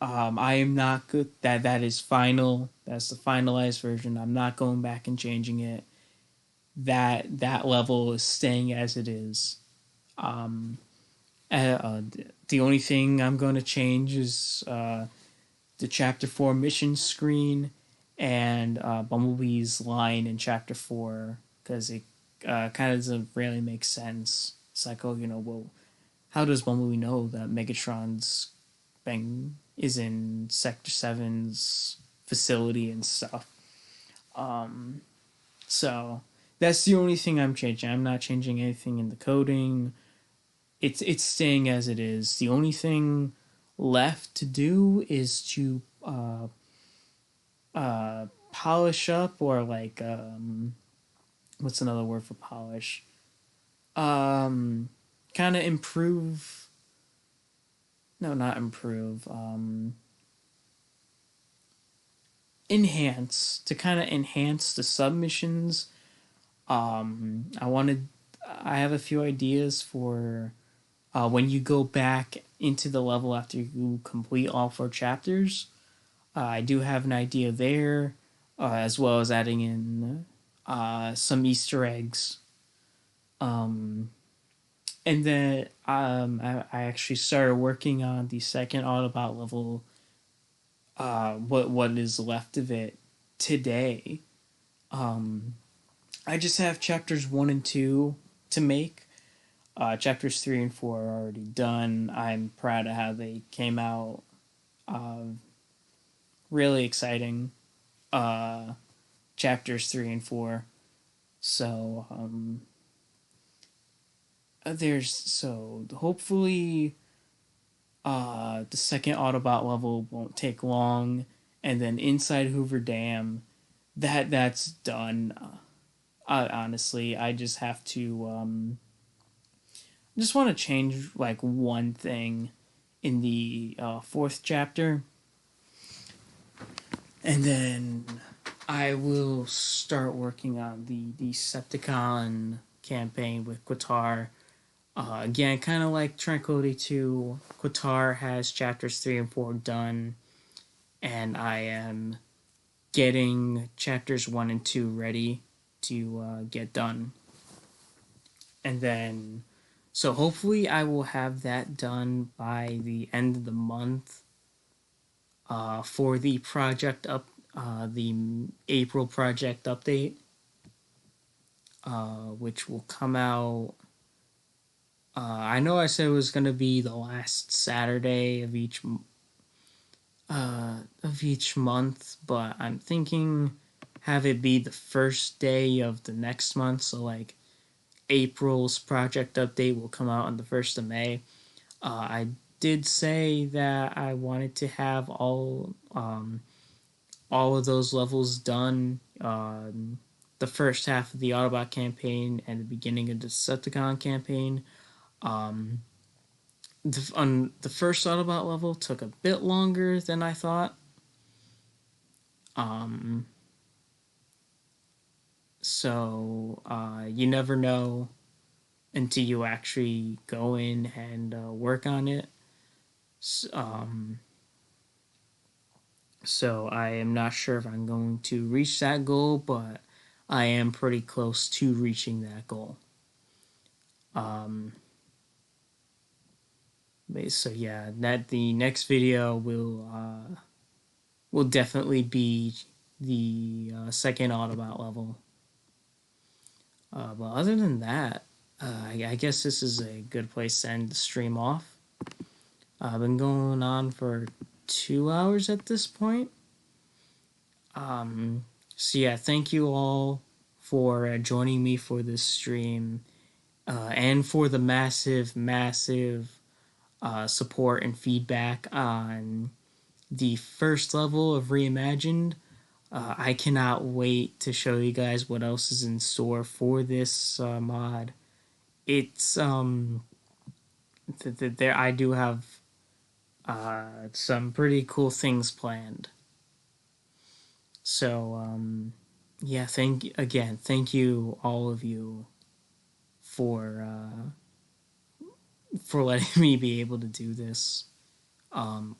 I am not good. That is final. That's the finalized version. I'm not going back and changing it. That level is staying as it is. The only thing I'm going to change is the Chapter 4 mission screen and Bumblebee's line in Chapter 4 because it kind of doesn't really make sense. It's like, well, how does Bumblebee know that Megatron's thing is in Sector 7's facility and stuff? So that's the only thing I'm changing. I'm not changing anything in the coding. It's staying as it is. The only thing left to do is to polish up or like what's another word for polish? Kind of improve. No, not improve. Enhance to kind of enhance the submissions. I have a few ideas for when you go back into the level after you complete all 4 chapters. I do have an idea there. as well as adding in some Easter eggs. And then I actually started working on the second Autobot level, what is left of it today. I just have chapters 1 and 2 to make. Chapters 3 and 4 are already done. I'm proud of how they came out. Really exciting. Chapters 3 and 4. So, hopefully the second Autobot level won't take long, and then inside Hoover Dam, that's done. Honestly, I just have to just want to change like one thing in the fourth chapter, and then I will start working on the Decepticon campaign with Qatar. Again, kind of like Tranquility 2, Qatar has chapters 3 and 4 done, and I am getting chapters 1 and 2 ready to get done. And then, so hopefully I will have that done by the end of the month for the the April project update, which will come out. I know I said it was going to be the last Saturday of each month, but I'm thinking have it be the first day of the next month. So like April's project update will come out on the 1st of May. I did say that I wanted to have all of those levels done. The first half of the Autobot campaign and the beginning of the Decepticon campaign. The first Autobot level took a bit longer than I thought. So you never know until you actually go in and work on it. So I am not sure if I'm going to reach that goal, but I am pretty close to reaching that goal. So yeah, that the next video will definitely be the second Autobot level. But other than that, I guess this is a good place to end the stream off. I've been going on for 2 hours at this point. So yeah, thank you all for joining me for this stream, and for the massive support and feedback on the first level of Reimagined. I cannot wait to show you guys what else is in store for this mod. It's there I do have some pretty cool things planned. So yeah, thank you all of you for letting me be able to do this.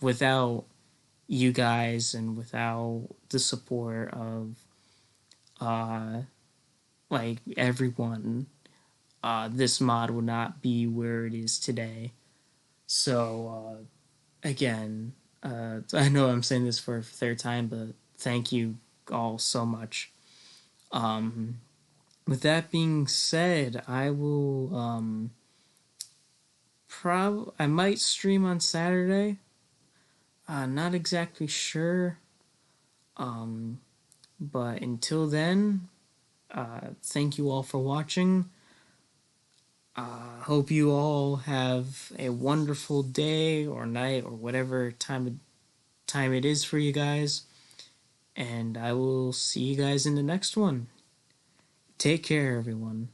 Without you guys and without the support of like everyone, this mod would not be where it is today. So again, I know I'm saying this for a third time, but thank you all so much. With that being said, I will I might stream on Saturday. Not exactly sure. But until then, thank you all for watching. Hope you all have a wonderful day or night or whatever time it is for you guys. And I will see you guys in the next one. Take care, everyone.